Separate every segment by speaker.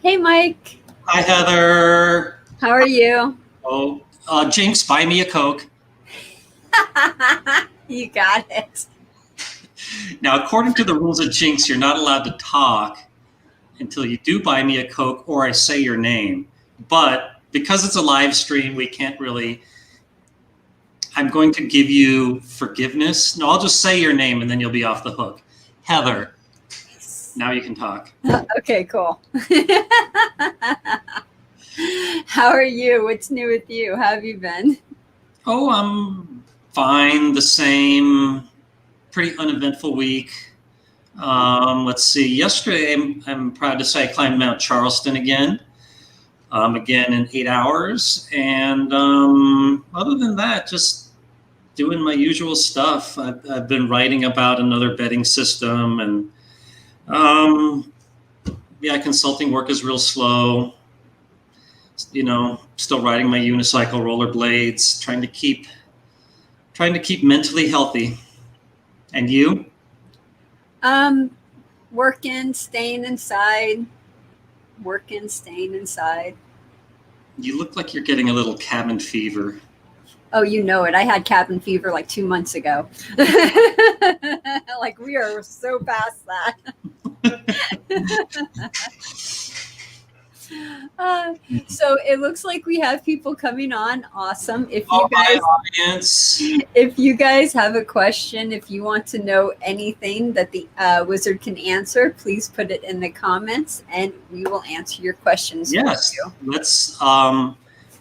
Speaker 1: Hey, Mike.
Speaker 2: Hi, Heather.
Speaker 1: How are you?
Speaker 2: Oh, Jinx, buy me a Coke.
Speaker 1: You got it.
Speaker 2: Now, according to the rules of Jinx, you're not allowed to talk until you do buy me a Coke or I say your name. But because it's a live stream, we can't really. I'm going to give you forgiveness. No, I'll just say your name and then you'll be off the hook. Heather. Now you can talk.
Speaker 1: Okay, cool. How are you? What's new with you? How have you been?
Speaker 2: Oh, I'm fine. The same. Pretty uneventful week. Let's see. Yesterday, I'm proud to say I climbed Mount Charleston again. Again in 8 hours. And other than that, just doing my usual stuff. I've been writing about another betting system, and consulting work is real slow. Still riding my unicycle, rollerblades, trying to keep mentally healthy. And you?
Speaker 1: Working, staying inside. Working, staying inside.
Speaker 2: You look like you're getting a little cabin fever.
Speaker 1: Oh, you know it. I had cabin fever like 2 months ago. Like, we are so past that. So it looks like we have people coming on. Awesome. If you guys have a question, if you want to know anything that the wizard can answer, please put it in the comments and we will answer your questions.
Speaker 2: Yes. For you. Let's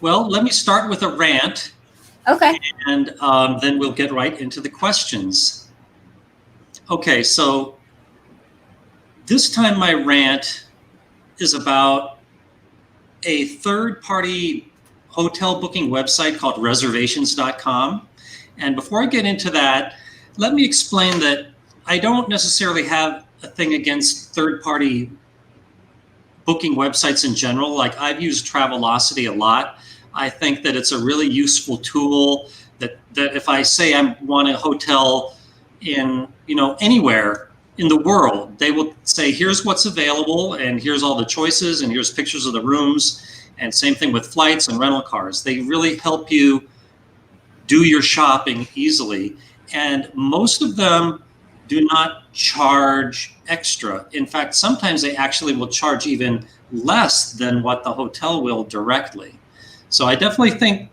Speaker 2: let me start with a rant.
Speaker 1: Okay.
Speaker 2: And then we'll get right into the questions. Okay, so this time my rant is about a third-party hotel booking website called reservations.com. And before I get into that, let me explain that I don't necessarily have a thing against third-party booking websites in general. Like, I've used Travelocity a lot. I think that it's a really useful tool that if I say I want a hotel in, anywhere in the world, they will say, here's what's available and here's all the choices and here's pictures of the rooms, and same thing with flights and rental cars. They really help you do your shopping easily. And most of them do not charge extra. In fact, sometimes they actually will charge even less than what the hotel will directly. So I definitely think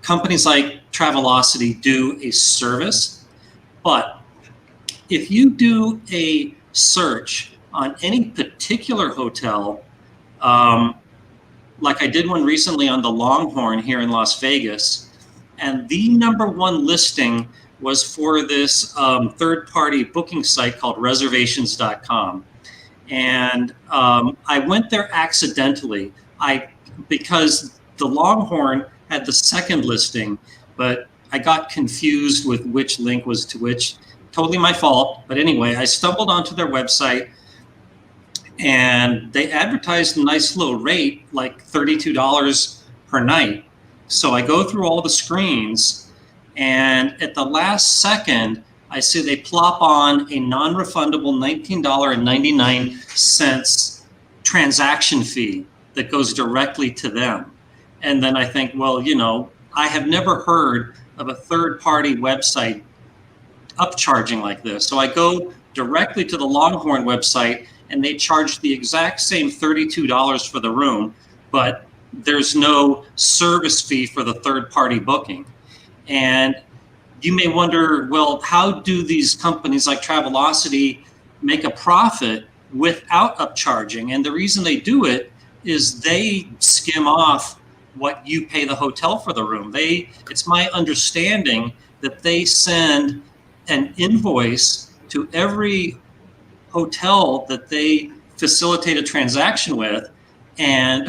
Speaker 2: companies like Travelocity do a service, but if you do a search on any particular hotel, like I did one recently on the Longhorn here in Las Vegas, and the #1 listing was for this third-party booking site called reservations.com. And I went there accidentally because the Longhorn had the second listing, but I got confused with which link was to which. Totally my fault. But anyway, I stumbled onto their website and they advertised a nice little rate, like $32 per night. So I go through all the screens, and at the last second, I see they plop on a non-refundable $19.99 transaction fee that goes directly to them. And then I think, well, I have never heard of a third-party website upcharging like this. So I go directly to the Longhorn website, and they charge the exact same $32 for the room, but there's no service fee for the third-party booking. And you may wonder, well, how do these companies like Travelocity make a profit without upcharging? And the reason they do it is they skim off what you pay the hotel for the room. It's my understanding that they send an invoice to every hotel that they facilitate a transaction with, and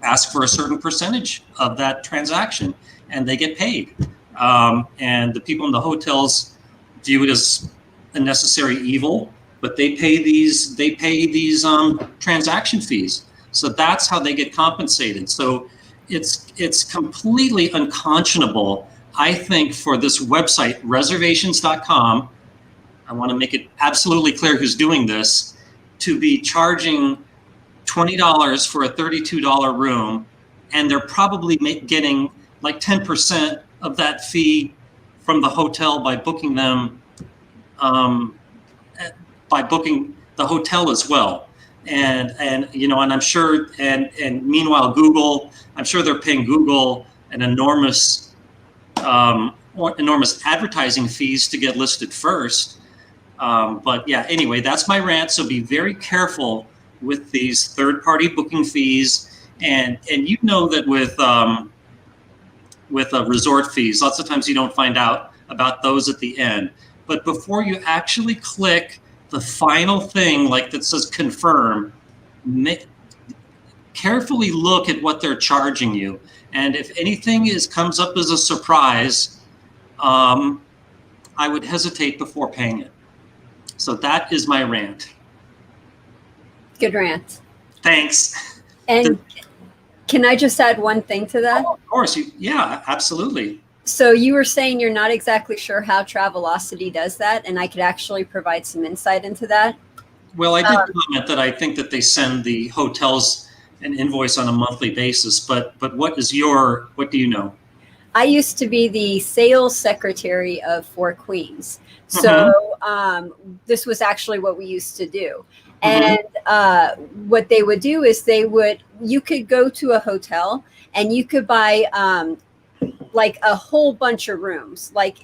Speaker 2: ask for a certain percentage of that transaction, and they get paid. And the people in the hotels view it as a necessary evil, but they pay these transaction fees. So that's how they get compensated. So it's completely unconscionable, I think, for this website, reservations.com. I want to make it absolutely clear who's doing this, to be charging $20 for a $32 room, and they're probably getting like 10% of that fee from the hotel by booking them, by booking the hotel as well. And I'm sure, and meanwhile, Google, I'm sure they're paying Google an enormous advertising fees to get listed first. But yeah, anyway, that's my rant. So be very careful with these third-party booking fees, and you know that with resort fees, lots of times you don't find out about those at the end. But before you actually click the final thing, like that says confirm, carefully look at what they're charging you. And if anything comes up as a surprise, I would hesitate before paying it. So that is my rant.
Speaker 1: Good rant.
Speaker 2: Thanks.
Speaker 1: And can I just add one thing to that?
Speaker 2: Oh, of course. Yeah, absolutely.
Speaker 1: So you were saying you're not exactly sure how Travelocity does that, and I could actually provide some insight into that.
Speaker 2: Well, I did comment that I think that they send the hotels an invoice on a monthly basis, but what do you know? I
Speaker 1: used to be the sales secretary of Four Queens. So this was actually what we used to do. And what they would do is you could go to a hotel and you could buy like a whole bunch of rooms. Like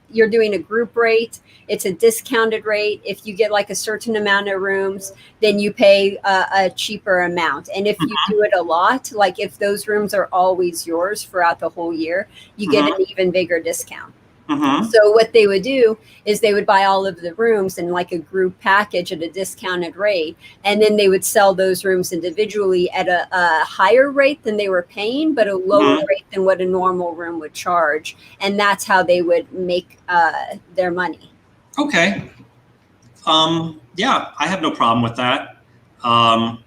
Speaker 1: you're doing a group rate. It's a discounted rate. If you get like a certain amount of rooms, then you pay a cheaper amount. And if you do it a lot, like if those rooms are always yours throughout the whole year, you get an even bigger discount. So what they would do is they would buy all of the rooms in like a group package at a discounted rate. And then they would sell those rooms individually at a higher rate than they were paying, but a lower rate than what a normal room would charge. And that's how they would make their money.
Speaker 2: Okay. Yeah, I have no problem with that. But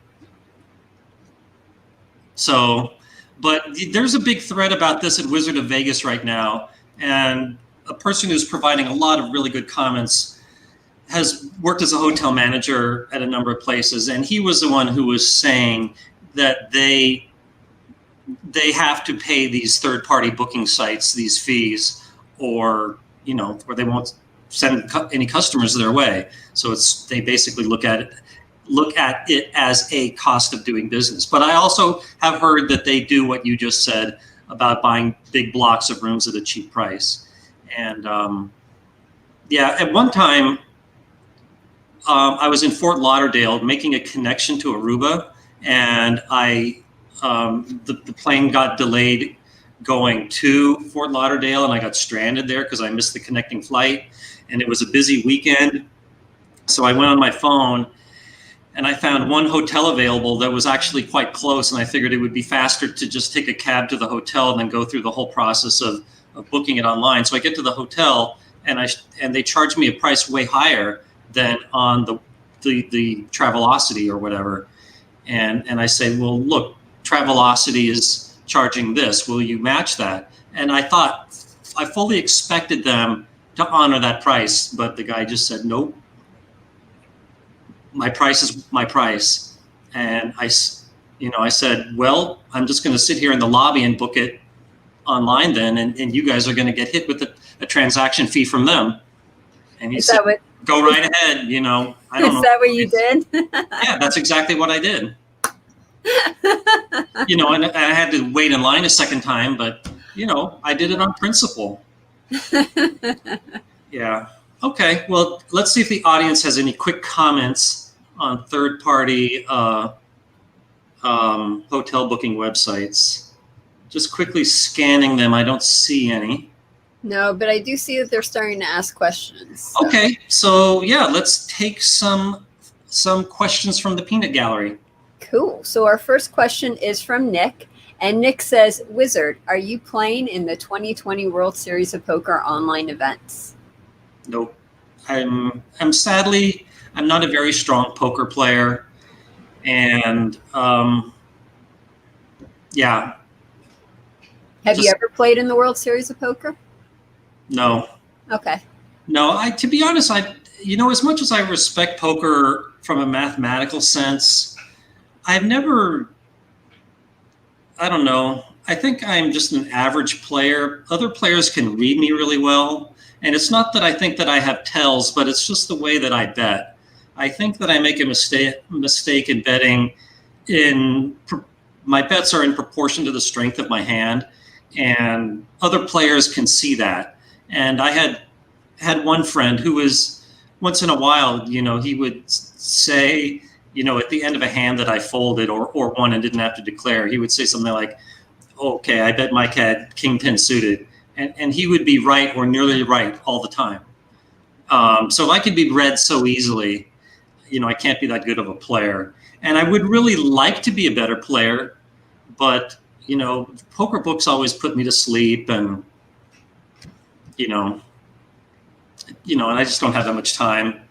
Speaker 2: there's a big thread about this at Wizard of Vegas right now. And a person who's providing a lot of really good comments has worked as a hotel manager at a number of places. And he was the one who was saying that they have to pay these third-party booking sites these fees, or they won't send any customers their way. So they basically look at it as a cost of doing business. But I also have heard that they do what you just said about buying big blocks of rooms at a cheap price. And at one time, I was in Fort Lauderdale making a connection to Aruba, and the plane got delayed going to Fort Lauderdale, and I got stranded there because I missed the connecting flight, and it was a busy weekend. So I went on my phone and I found one hotel available that was actually quite close, and I figured it would be faster to just take a cab to the hotel and then go through the whole process of booking it online. So I get to the hotel, and they charge me a price way higher than on the Travelocity or whatever. And I say, well, look, Travelocity is charging this. Will you match that? And I fully expected them to honor that price, but the guy just said, nope. My price is my price. And I said, well, I'm just going to sit here in the lobby and book it online then, and you guys are going to get hit with a transaction fee from them. And he said, go right ahead. I don't know.
Speaker 1: Is that what you did?
Speaker 2: Yeah, that's exactly what I did. And I had to wait in line a second time, but I did it on principle. Yeah. Okay. Well, let's see if the audience has any quick comments on third-party hotel booking websites. Just quickly scanning them. I don't see any.
Speaker 1: No, but I do see that they're starting to ask questions. So.
Speaker 2: Okay. So yeah, let's take some questions from the peanut gallery.
Speaker 1: Cool. So our first question is from Nick. And Nick says, Wizard, are you playing in the 2020 World Series of Poker online events?
Speaker 2: Nope. I'm sadly, I'm not a very strong poker player. And yeah.
Speaker 1: Have you ever played in the World Series of Poker?
Speaker 2: No.
Speaker 1: Okay.
Speaker 2: No, to be honest, as much as I respect poker from a mathematical sense, I've never, I don't know. I think I'm just an average player. Other players can read me really well. And it's not that I think that I have tells, but it's just the way that I bet. I think that I make a mistake in betting. My bets are in proportion to the strength of my hand, and other players can see that. And I had one friend who was, once in a while, he would say, at the end of a hand that I folded or won and didn't have to declare, he would say something like, okay, I bet Mike had kingpin suited. And he would be right or nearly right all the time. So I can be read so easily, I can't be that good of a player. And I would really like to be a better player, but, poker books always put me to sleep, and, and I just don't have that much time.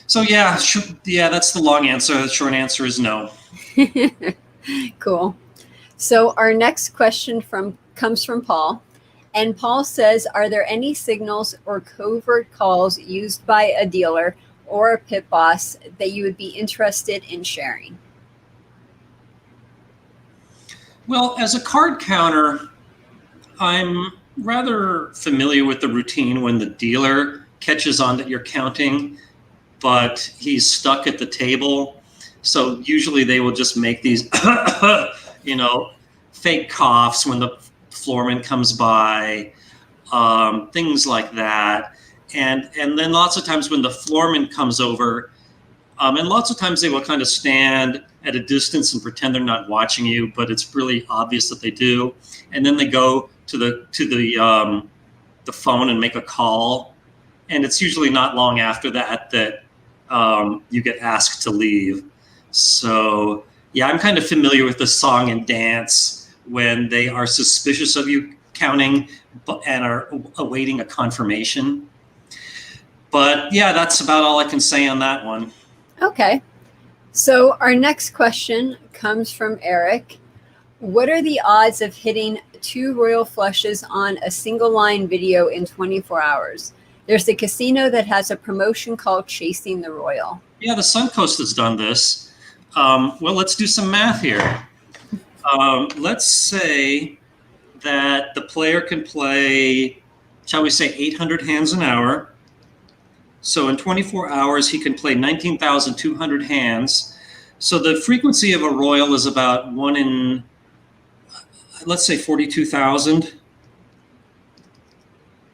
Speaker 2: So yeah, that's the long answer. The short answer is no.
Speaker 1: Cool. So our next question comes from Paul. And Paul says, are there any signals or covert calls used by a dealer or a pit boss that you would be interested in sharing?
Speaker 2: Well, as a card counter, I'm rather familiar with the routine when the dealer catches on that you're counting, but he's stuck at the table. So usually they will just make these, fake coughs when the floorman comes by, things like that. And then lots of times when the floorman comes over, and lots of times they will kind of stand at a distance and pretend they're not watching you, but it's really obvious that they do. And then they go to the phone and make a call. And it's usually not long after that you get asked to leave. So yeah, I'm kind of familiar with the song and dance when they are suspicious of you counting and are awaiting a confirmation. But yeah, that's about all I can say on that one.
Speaker 1: Okay. So our next question comes from Eric. What are the odds of hitting 2 royal flushes on a single line video in 24 hours? There's a casino that has a promotion called Chasing the Royal.
Speaker 2: Yeah, the Suncoast has done this. Well, let's do some math here. Let's say that the player can play, shall we say, 800 hands an hour. So in 24 hours, he can play 19,200 hands. So the frequency of a royal is about 1 in, let's say, 42,000.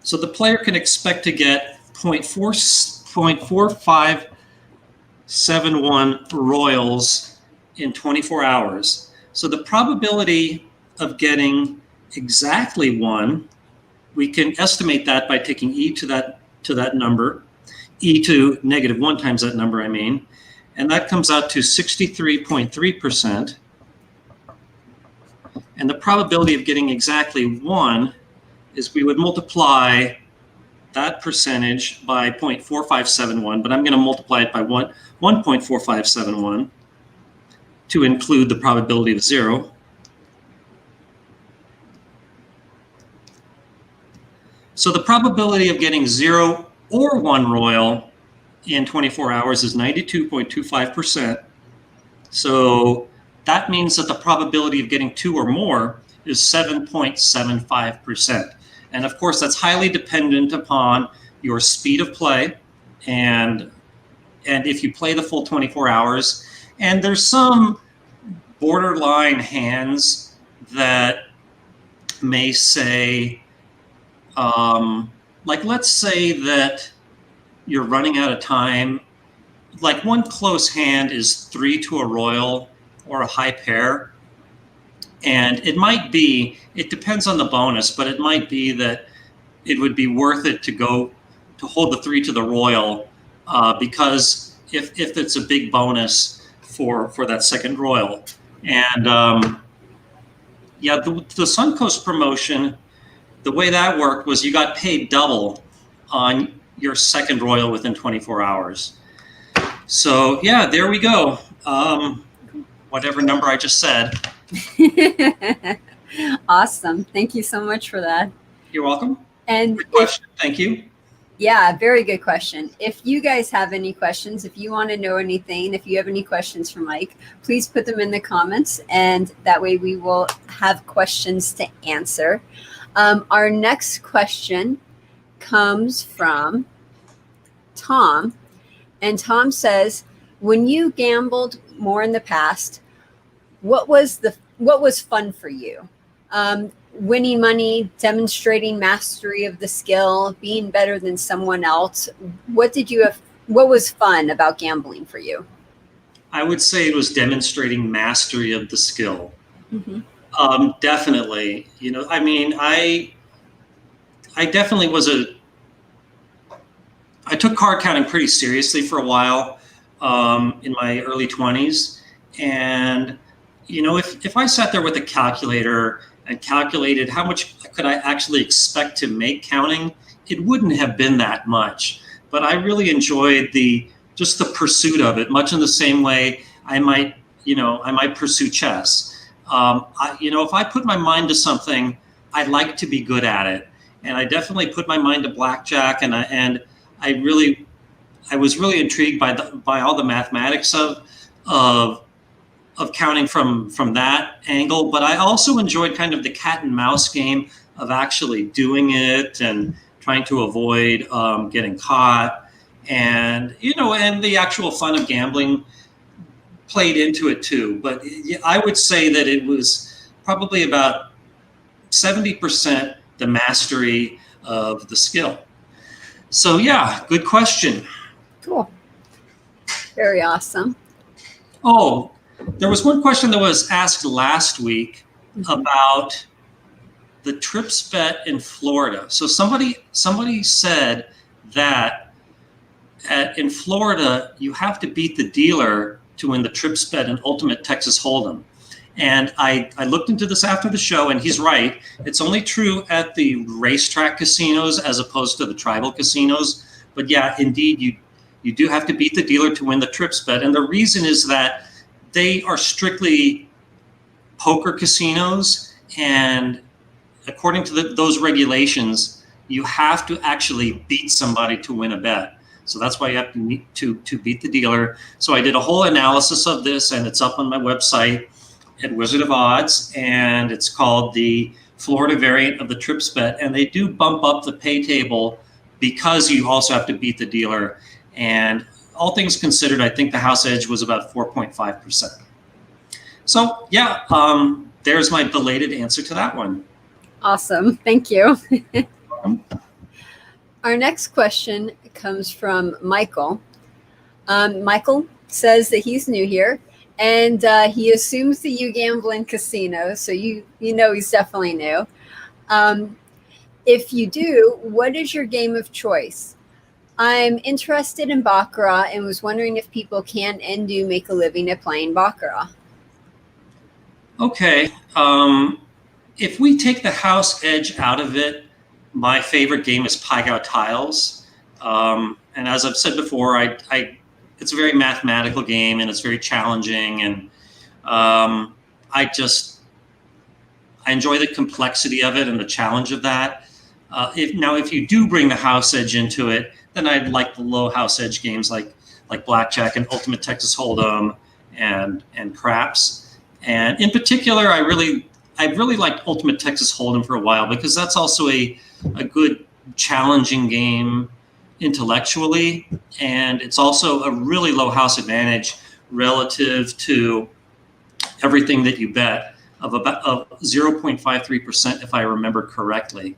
Speaker 2: So the player can expect to get 0.4571 royals in 24 hours. So the probability of getting exactly 1, we can estimate that by taking e to that number, e to -1 times that number, and that comes out to 63.3%. And the probability of getting exactly 1 is we would multiply that percentage by 0.4571, but I'm going to multiply it by 1.4571 to include the probability of 0. So the probability of getting 0 or 1 royal in 24 hours is 92.25%. So that means that the probability of getting 2 or more is 7.75%. And of course, that's highly dependent upon your speed of play and if you play the full 24 hours. And there's some borderline hands that may say, like, let's say that you're running out of time. Like, one close hand is 3 to a royal or a high pair. And it might be, it depends on the bonus, but it might be that it would be worth it to hold the 3 to the royal, because if it's a big bonus for that second royal. And yeah, the Suncoast promotion, the way that worked was you got paid double on your second royal within 24 hours. So yeah, there we go. Whatever number I just said.
Speaker 1: Awesome. Thank you so much for that.
Speaker 2: You're welcome.
Speaker 1: And
Speaker 2: good question. Thank you.
Speaker 1: Yeah, very good question. If you guys have any questions, if you want to know anything, if you have any questions for Mike, please put them in the comments, and that way we will have questions to answer. Our next question comes from Tom, and Tom says, when you gambled more in the past, what was fun for you? Winning money, demonstrating mastery of the skill, being better than someone else. What was fun about gambling for you?
Speaker 2: I would say it was demonstrating mastery of the skill.
Speaker 1: Mm-hmm.
Speaker 2: Definitely. I mean, I definitely I took card counting pretty seriously for a while in my early 20s. And, if I sat there with a calculator and calculated how much could I actually expect to make counting, it wouldn't have been that much. But I really enjoyed just the pursuit of it, much in the same way I might pursue chess. If I put my mind to something, I like to be good at it. And I definitely put my mind to blackjack, and I was really intrigued by all the mathematics of counting from that angle. But I also enjoyed kind of the cat and mouse game of actually doing it and trying to avoid getting caught, and the actual fun of gambling played into it too. But I would say that it was probably about 70% the mastery of the skill. So yeah, good question.
Speaker 1: Cool. Very awesome.
Speaker 2: Oh, there was one question that was asked last week about the trips bet in Florida. So somebody said that in Florida, you have to beat the dealer to win the trips bet in Ultimate Texas Hold'em. And I looked into this after the show, and he's right. It's only true at the racetrack casinos as opposed to the tribal casinos. But yeah, indeed, you do have to beat the dealer to win the trips bet. And the reason is that they are strictly poker casinos, and according to those regulations, you have to actually beat somebody to win a bet. So that's why you have to beat the dealer. So I did a whole analysis of this, and it's up on my website at Wizard of Odds, and it's called the Florida variant of the trips bet. And they do bump up the pay table because you also have to beat the dealer. And all things considered, I think the house edge was about 4.5%. So yeah, there's my belated answer to that one.
Speaker 1: Awesome. Thank you. Our next question comes from Michael. Michael says that he's new here, and he assumes that you gamble in casinos, so you know he's definitely new. If you do, what is your game of choice? I'm interested in Baccarat and was wondering if people can and do make a living at playing Baccarat.
Speaker 2: Okay. If we take the house edge out of it, my favorite game is Payout tiles. And as I've said before, it's a very mathematical game, and it's very challenging. And I enjoy the complexity of it and the challenge of that. If you do bring the house edge into it, then I'd like the low house edge games like Blackjack and Ultimate Texas Hold'em and craps. And in particular, I really liked Ultimate Texas Hold'em for a while, because that's also a good challenging game intellectually, and it's also a really low house advantage relative to everything that you bet of 0.53%, if I remember correctly.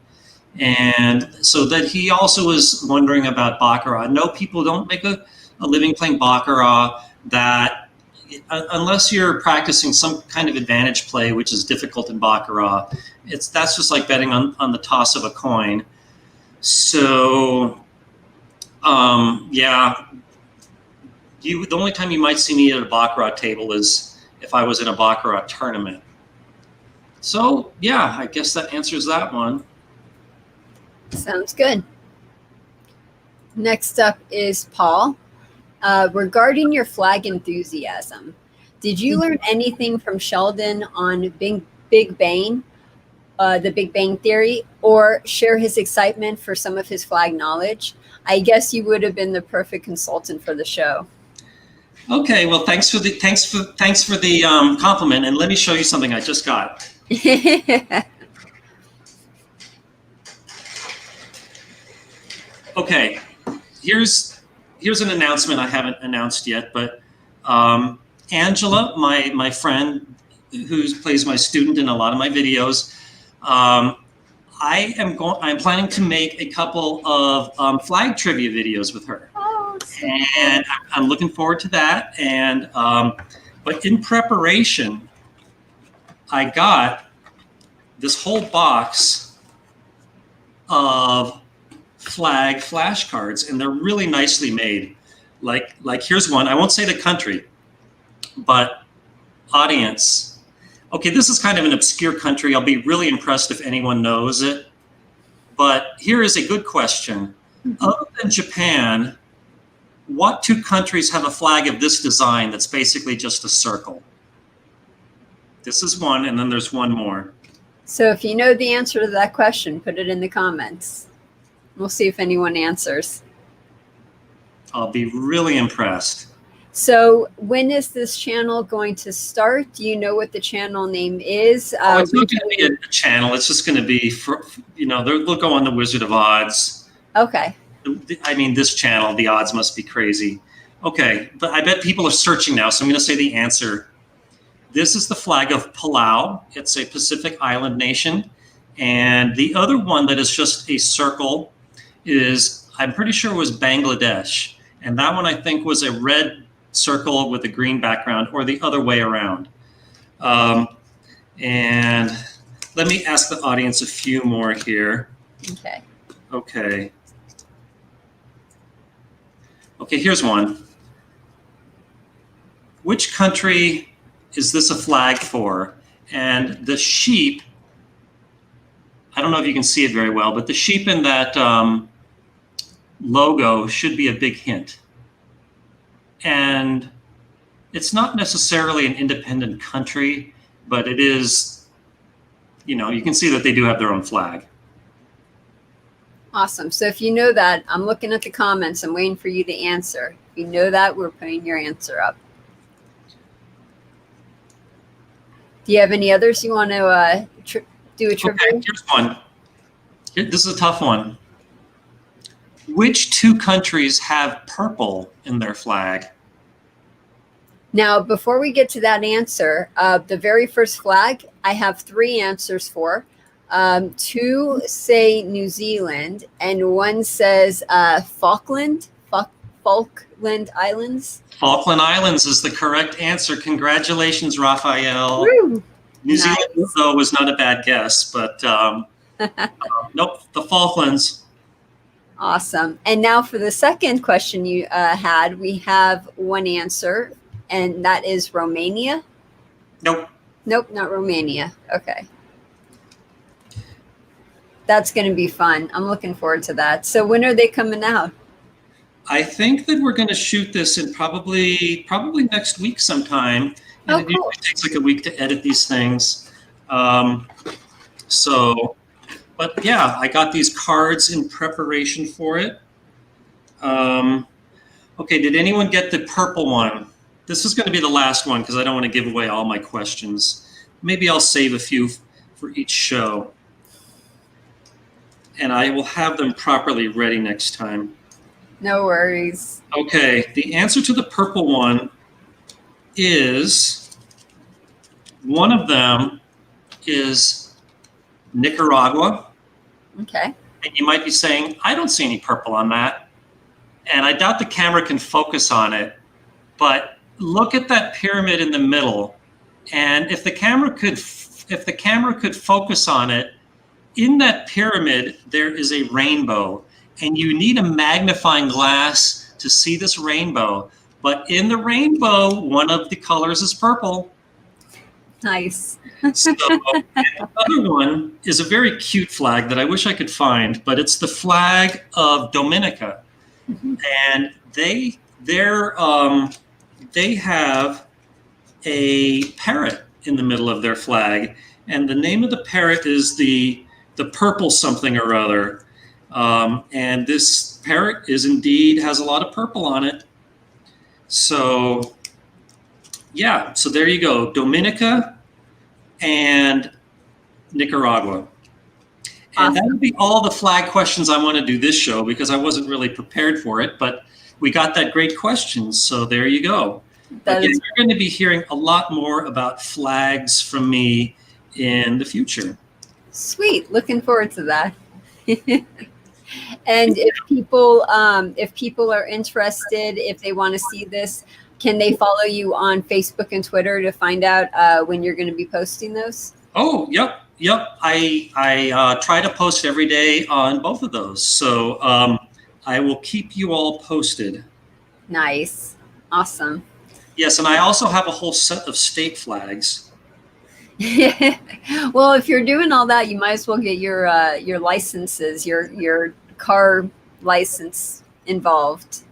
Speaker 2: And so that he also was wondering about Baccarat. No, people don't make a living playing Baccarat that unless you're practicing some kind of advantage play, which is difficult in Baccarat. That's just like betting on the toss of a coin. So, yeah, the only time you might see me at a Baccarat table is if I was in a Baccarat tournament. So, yeah, I guess that answers that one.
Speaker 1: Sounds good. Next up is Paul. Regarding your flag enthusiasm, did you learn anything from Sheldon on Big Bang, the Big Bang Theory, or share his excitement for some of his flag knowledge? I guess you would have been the perfect consultant for the show.
Speaker 2: Okay, well, thanks for the compliment, and let me show you something I just got. Okay, here's an announcement I haven't announced yet, but Angela, my friend who plays my student in a lot of my videos, I'm planning to make a couple of flag trivia videos with her.
Speaker 1: Oh, so
Speaker 2: and I'm looking forward to that. And but in preparation, I got this whole box of flag flashcards, and they're really nicely made. Like here's one. I won't say the country, but audience. Okay, this is kind of an obscure country. I'll be really impressed if anyone knows it. But here is a good question. Other than Japan, what two countries have a flag of this design that's basically just a circle? This is one, and then there's one more.
Speaker 1: So if you know the answer to that question, put it in the comments. We'll see if anyone answers.
Speaker 2: I'll be really impressed.
Speaker 1: So when is this channel going to start? Do you know what the channel name is?
Speaker 2: It's not going to be a channel. It's just going to be, they'll go on the Wizard of Odds.
Speaker 1: Okay.
Speaker 2: I mean, this channel, the odds must be crazy. Okay, but I bet people are searching now, so I'm going to say the answer. This is the flag of Palau. It's a Pacific island nation. And the other one that is just a circle is, I'm pretty sure it was Bangladesh. And that one, I think, was a red circle with a green background, or the other way around. And let me ask the audience a few more here.
Speaker 1: Okay.
Speaker 2: Okay. Okay, here's one. Which country is this a flag for? And the sheep, I don't know if you can see it very well, but the sheep in that logo should be a big hint. And it's not necessarily an independent country, but it is, you can see that they do have their own flag.
Speaker 1: Awesome. So if you know that, I'm looking at the comments. I'm waiting for you to answer. If you know that, we're putting your answer up. Do you have any others you want to do a trivia?
Speaker 2: Okay, here's one. This is a tough one. Which two countries have purple in their flag?
Speaker 1: Now, before we get to that answer, the very first flag, I have 3 answers for. 2 say New Zealand, and 1 says Falkland Islands.
Speaker 2: Falkland Islands is the correct answer. Congratulations, Raphael.
Speaker 1: Woo!
Speaker 2: New Zealand, though, was not a bad guess, but nope, the Falklands.
Speaker 1: Awesome. And now for the second question you had, we have 1 answer, and that is Romania.
Speaker 2: Nope.
Speaker 1: Nope, not Romania. Okay. That's going to be fun. I'm looking forward to that. So when are they coming out?
Speaker 2: I think that we're going to shoot this in probably next week sometime. And it usually takes like a week to edit these things. But yeah, I got these cards in preparation for it. Okay, did anyone get the purple one? This is going to be the last one because I don't want to give away all my questions. Maybe I'll save a few for each show. And I will have them properly ready next time.
Speaker 1: No worries.
Speaker 2: Okay, the answer to the purple one is, one of them is Nicaragua.
Speaker 1: Okay.
Speaker 2: And you might be saying, I don't see any purple on that. And I doubt the camera can focus on it, but look at that pyramid in the middle. And if the camera could focus on it, in that pyramid, there is a rainbow. And you need a magnifying glass to see this rainbow. But in the rainbow, one of the colors is purple.
Speaker 1: Nice.
Speaker 2: So the other one is a very cute flag that I wish I could find, but it's the flag of Dominica. Mm-hmm. And they have a parrot in the middle of their flag. And the name of the parrot is the purple something or other. And this parrot has a lot of purple on it. So yeah, so there you go, Dominica and Nicaragua. And that would be all the flag questions I want to do this show, because I wasn't really prepared for it, but we got that great question. So there you go. Again, you're going to be hearing a lot more about flags from me in the future.
Speaker 1: Sweet. Looking forward to that. And if people are interested, if they want to see this, can they follow you on Facebook and Twitter to find out when you're going to be posting those?
Speaker 2: Oh, yep. I try to post every day on both of those. So I will keep you all posted.
Speaker 1: Nice. Awesome.
Speaker 2: Yes, and I also have a whole set of state flags.
Speaker 1: Well, if you're doing all that, you might as well get your licenses, your car license involved.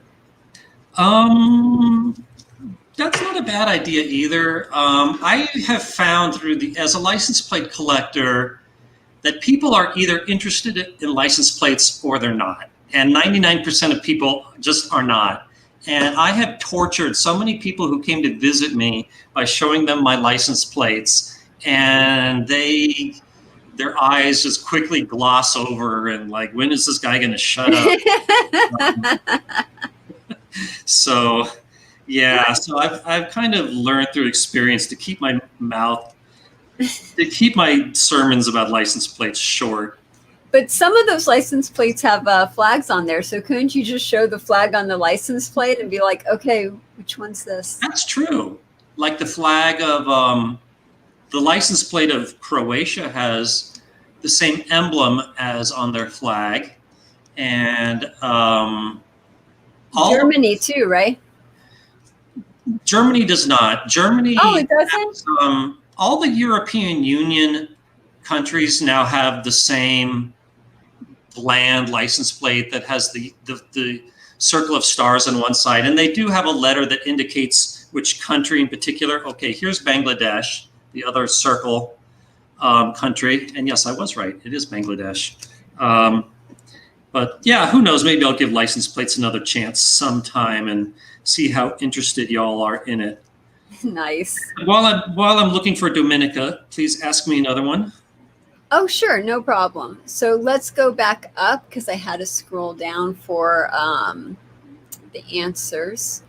Speaker 2: That's not a bad idea either. I have found as a license plate collector that people are either interested in license plates or they're not. And 99% of people just are not. And I have tortured so many people who came to visit me by showing them my license plates, and their eyes just quickly gloss over and like, when is this guy going to shut up? So, yeah, so I've kind of learned through experience to keep my sermons about license plates short.
Speaker 1: But some of those license plates have flags on there. So couldn't you just show the flag on the license plate and be like, okay, which one's this?
Speaker 2: That's true. Like the flag of the license plate of Croatia has the same emblem as on their flag. And
Speaker 1: Germany too, right?
Speaker 2: Germany does not. Germany.
Speaker 1: Oh, it doesn't?
Speaker 2: All the European Union countries now have the same bland license plate that has the circle of stars on one side, and they do have a letter that indicates which country in particular. Okay, here's Bangladesh, the other circle country, and yes, I was right. It is Bangladesh. But yeah, who knows? Maybe I'll give license plates another chance sometime and see how interested y'all are in it.
Speaker 1: Nice.
Speaker 2: While I'm looking for Dominica, please ask me another one.
Speaker 1: Oh, sure. No problem. So let's go back up because I had to scroll down for the answers.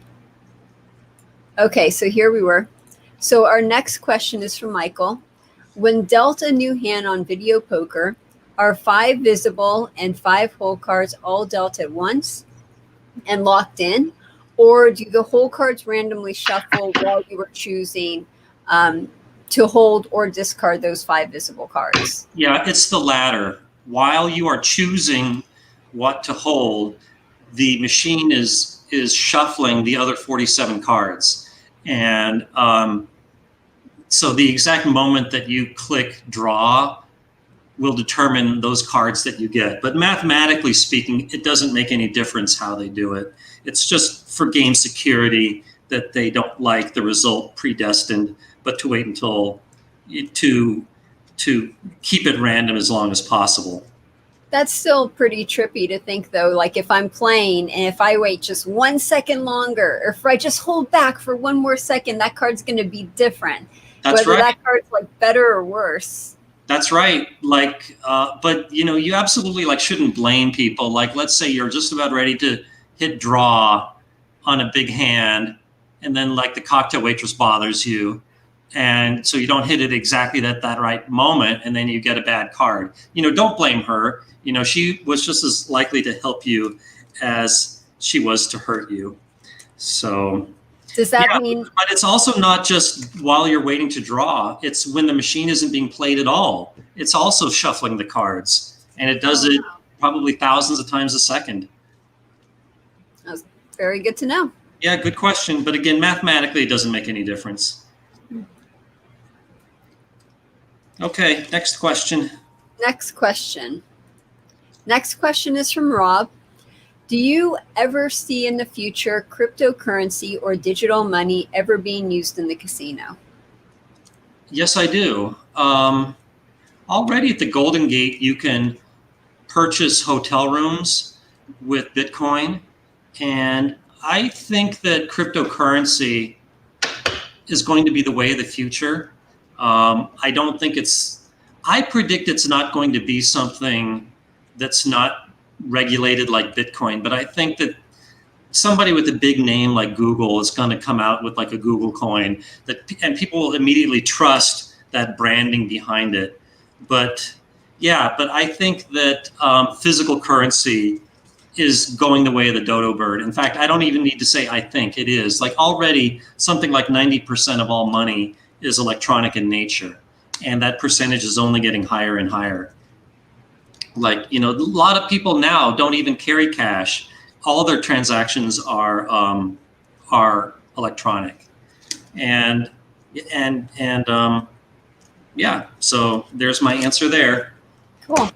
Speaker 1: Okay, so here we were. So our next question is from Michael. When dealt a new hand on video poker, are 5 visible and 5 hole cards all dealt at once and locked in? Or do the whole cards randomly shuffle while you were choosing to hold or discard those 5 visible cards?
Speaker 2: Yeah, it's the latter. While you are choosing what to hold, the machine is shuffling the other 47 cards. And so the exact moment that you click draw will determine those cards that you get. But mathematically speaking, it doesn't make any difference how they do it. It's just for game security that they don't like the result predestined, but to wait until to keep it random as long as possible.
Speaker 1: That's still pretty trippy to think, though. Like if I'm playing and if I wait just 1 second longer, or if I just hold back for 1 more second, that card's going to be different.
Speaker 2: That's
Speaker 1: whether
Speaker 2: right.
Speaker 1: That card's like better or worse.
Speaker 2: That's right. Like, but you absolutely shouldn't blame people. Like, let's say you're just about ready to hit draw on a big hand, and then the cocktail waitress bothers you, and so you don't hit it exactly at that right moment, and then you get a bad card. Don't blame her. She was just as likely to help you as she was to hurt you. So
Speaker 1: does that mean?
Speaker 2: But it's also not just while you're waiting to draw. It's when the machine isn't being played at all. It's also shuffling the cards, and it does it probably thousands of times a second.
Speaker 1: That's very good to know.
Speaker 2: Yeah, good question. But again, mathematically, it doesn't make any difference. Okay, next question.
Speaker 1: Next question is from Rob. Do you ever see in the future cryptocurrency or digital money ever being used in the casino?
Speaker 2: Yes, I do. Already at the Golden Gate, you can purchase hotel rooms with Bitcoin. And I think that cryptocurrency is going to be the way of the future. I don't think I predict it's not going to be something that's not regulated like Bitcoin, but I think that somebody with a big name like Google is going to come out with like a Google coin and people will immediately trust that branding behind it. But I think that physical currency is going the way of the dodo bird. In fact, I don't even need to say I think, it is. Like already something like 90% of all money is electronic in nature. And that percentage is only getting higher and higher. Like, a lot of people now don't even carry cash. All their transactions are electronic. And so there's my answer there.
Speaker 1: Cool.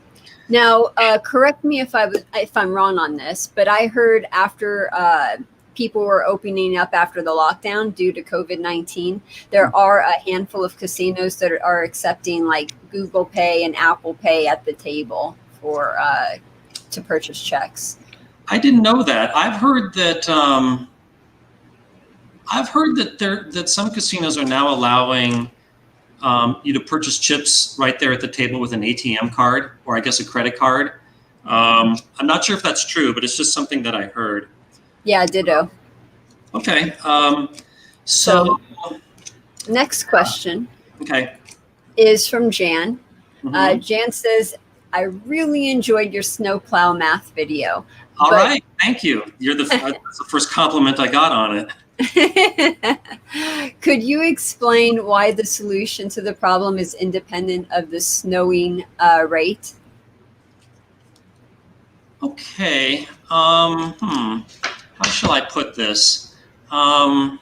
Speaker 1: Now, correct me if I'm wrong on this, but I heard after people were opening up after the lockdown due to COVID-19, there are a handful of casinos that are accepting like Google Pay and Apple Pay at the table for to purchase checks.
Speaker 2: I didn't know that. I've heard that that some casinos are now allowing you to purchase chips right there at the table with an ATM card, or I guess a credit card. I'm not sure if that's true, but it's just something that I heard.
Speaker 1: Yeah, ditto.
Speaker 2: Okay. So
Speaker 1: next question.
Speaker 2: Okay.
Speaker 1: Is from Jan.
Speaker 2: Mm-hmm.
Speaker 1: Jan says, I really enjoyed your snowplow math video.
Speaker 2: All right. Thank you. That's the first compliment I got on it.
Speaker 1: Could you explain why the solution to the problem is independent of the snowing rate?
Speaker 2: Okay. How shall I put this? Well,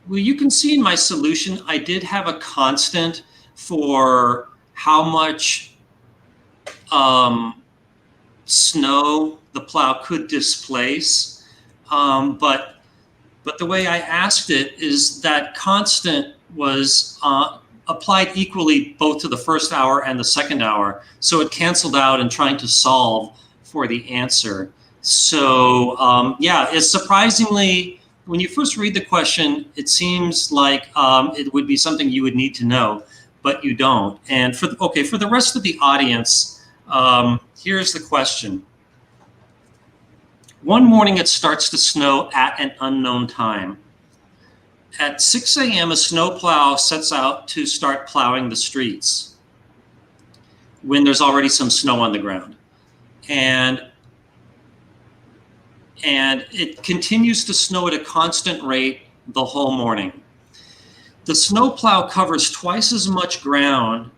Speaker 2: you can see in my solution, I did have a constant for how much snow the plow could displace. But the way I asked it is that constant was applied equally both to the first hour and the second hour. So it canceled out in trying to solve for the answer. So it's surprisingly, when you first read the question, it seems like it would be something you would need to know, but you don't. And for the rest of the audience, here's the question. One morning it starts to snow at an unknown time. At 6 a.m., a snowplow sets out to start plowing the streets when there's already some snow on the ground. And it continues to snow at a constant rate the whole morning. The snowplow covers twice as much ground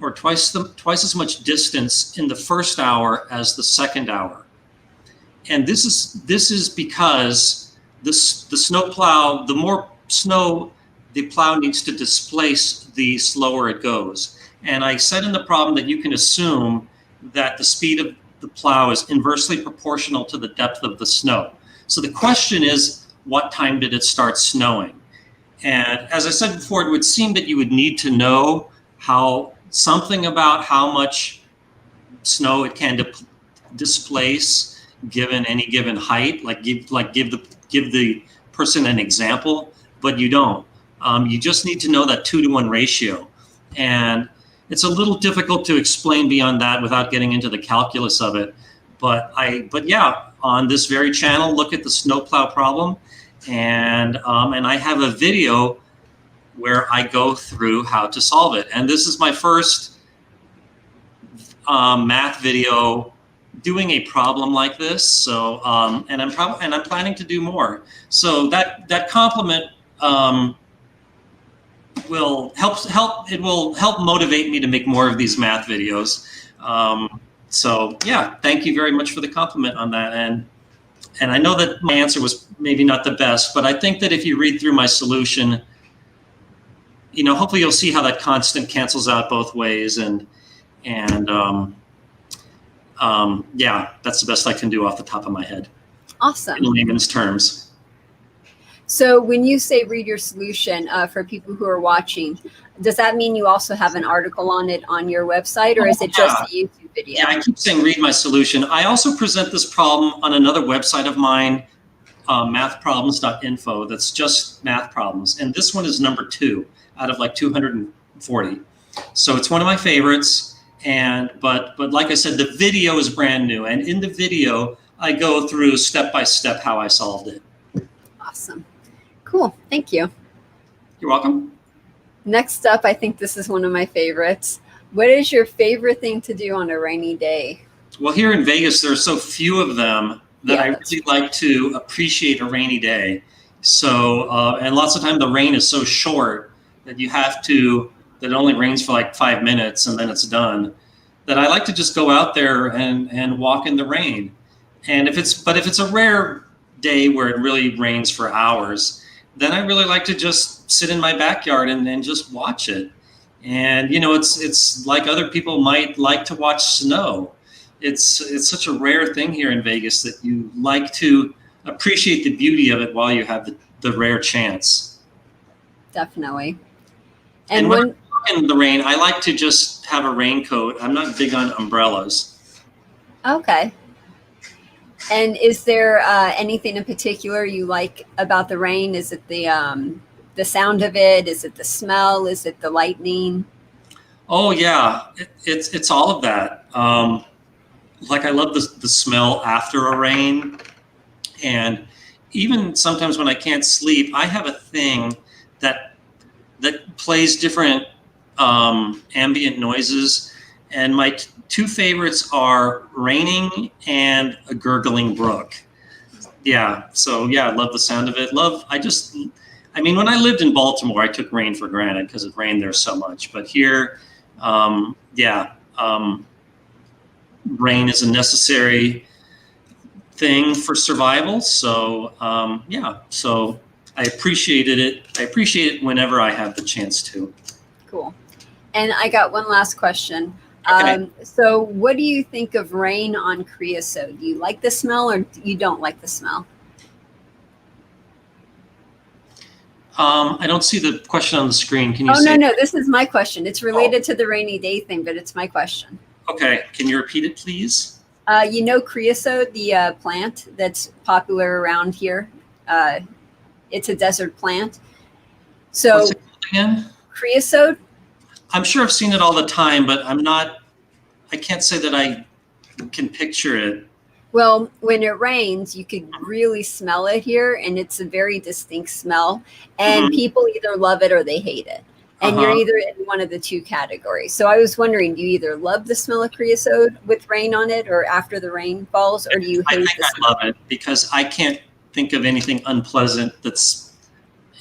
Speaker 2: or twice as much distance in the first hour as the second hour. And this is because the snowplow, the more snow the plow needs to displace, the slower it goes. And I said in the problem that you can assume that the speed of the plow is inversely proportional to the depth of the snow. So the question is, what time did it start snowing? And as I said before, it would seem that you would need to know something about how much snow it can displace given any given height, give the person an example, but you don't. You just need to know that 2-to-1 ratio. And it's a little difficult to explain beyond that without getting into the calculus of it. But on this very channel, look at the snowplow problem. And I have a video where I go through how to solve it. And this is my first math video doing a problem like this. So, and I'm planning to do more. So that compliment will help motivate me to make more of these math videos. So yeah, thank you very much for the compliment on that. And I know that my answer was maybe not the best, but I think that if you read through my solution, hopefully you'll see how that constant cancels out both ways. That's the best I can do off the top of my head.
Speaker 1: Awesome.
Speaker 2: In layman's terms.
Speaker 1: So when you say read your solution for people who are watching, does that mean you also have an article on it on your website, or is it just a YouTube video?
Speaker 2: Yeah, I keep saying read my solution. I also present this problem on another website of mine, mathproblems.info. That's just math problems. And this one is number 2 out of like 240. So it's one of my favorites. But like I said, the video is brand new. And in the video, I go through step by step how I solved it.
Speaker 1: Awesome. Cool. Thank you.
Speaker 2: You're welcome.
Speaker 1: Next up, I think this is one of my favorites. What is your favorite thing to do on a rainy day?
Speaker 2: Well, here in Vegas, there are so few of them that I really like to appreciate a rainy day. So, and lots of time the rain is so short that that it only rains for like 5 minutes and then it's done, that I like to just go out there and walk in the rain. And if it's a rare day where it really rains for hours, then I really like to just sit in my backyard and just watch it. And, it's like other people might like to watch snow. It's such a rare thing here in Vegas that you like to appreciate the beauty of it while you have the rare chance.
Speaker 1: Definitely.
Speaker 2: And when I'm walking in the rain, I like to just have a raincoat. I'm not big on umbrellas.
Speaker 1: Okay. And is there anything in particular you like about the rain? Is it the sound of it? Is it the smell? Is it the lightning?
Speaker 2: Oh yeah, it's all of that. Like I love the smell after a rain, and even sometimes when I can't sleep, I have a thing that plays different ambient noises, and my two favorites are raining and a gurgling brook. Yeah, so yeah, I love the sound of it. When I lived in Baltimore, I took rain for granted because it rained there so much. But here, rain is a necessary thing for survival. So, so I appreciated it. I appreciate it whenever I have the chance to.
Speaker 1: Cool. And I got one last question.
Speaker 2: Okay.
Speaker 1: So what do you think of rain on creosote? Do you like the smell or you don't like the smell?
Speaker 2: I don't see the question on the screen. Can you say?
Speaker 1: Oh, no, this is my question. It's related to the rainy day thing, but it's my question.
Speaker 2: Okay. Can you repeat it, please?
Speaker 1: Creosote, the plant that's popular around here. It's a desert plant. So
Speaker 2: what's it called again?
Speaker 1: Creosote?
Speaker 2: I'm sure I've seen it all the time, but I can't say that I can picture it.
Speaker 1: Well, when it rains, you could really smell it here, and it's a very distinct smell. And people either love it or they hate it. And you're either in one of the two categories. So I was wondering, do you either love the smell of creosote with rain on it or after the rain falls, or do you hate the smell?
Speaker 2: I love it because I can't think of anything unpleasant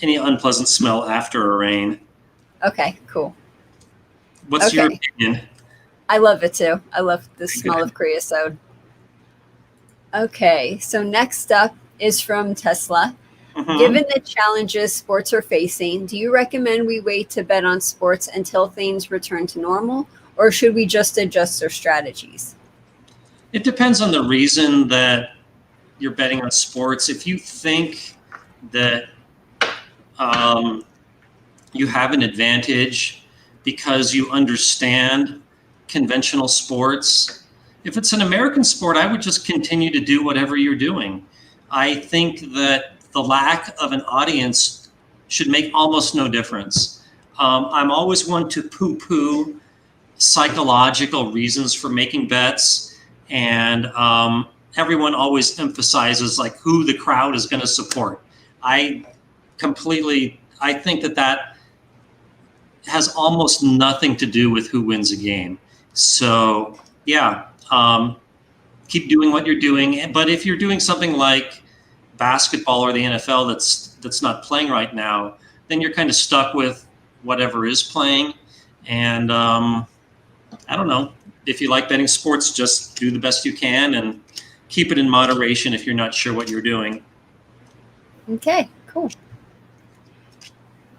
Speaker 2: any unpleasant smell after a rain.
Speaker 1: Okay, cool.
Speaker 2: What's your opinion?
Speaker 1: I love it too. I love the smell of creosote. Okay, so next up is from Tesla. Given the challenges sports are facing, do you recommend we wait to bet on sports until things return to normal, or should we just adjust our strategies?
Speaker 2: It depends on the reason that you're betting on sports. If you think that you have an advantage because you understand conventional sports, if it's an American sport, I would just continue to do whatever you're doing. I think that the lack of an audience should make almost no difference. I'm always one to poo-poo psychological reasons for making bets, and everyone always emphasizes like who the crowd is going to support. I think that has almost nothing to do with who wins a game. So yeah, keep doing what you're doing. But if you're doing something like basketball or the NFL that's not playing right now, then you're kind of stuck with whatever is playing. And I don't know, if you like betting sports, just do the best you can and keep it in moderation if you're not sure what you're doing.
Speaker 1: Okay, cool.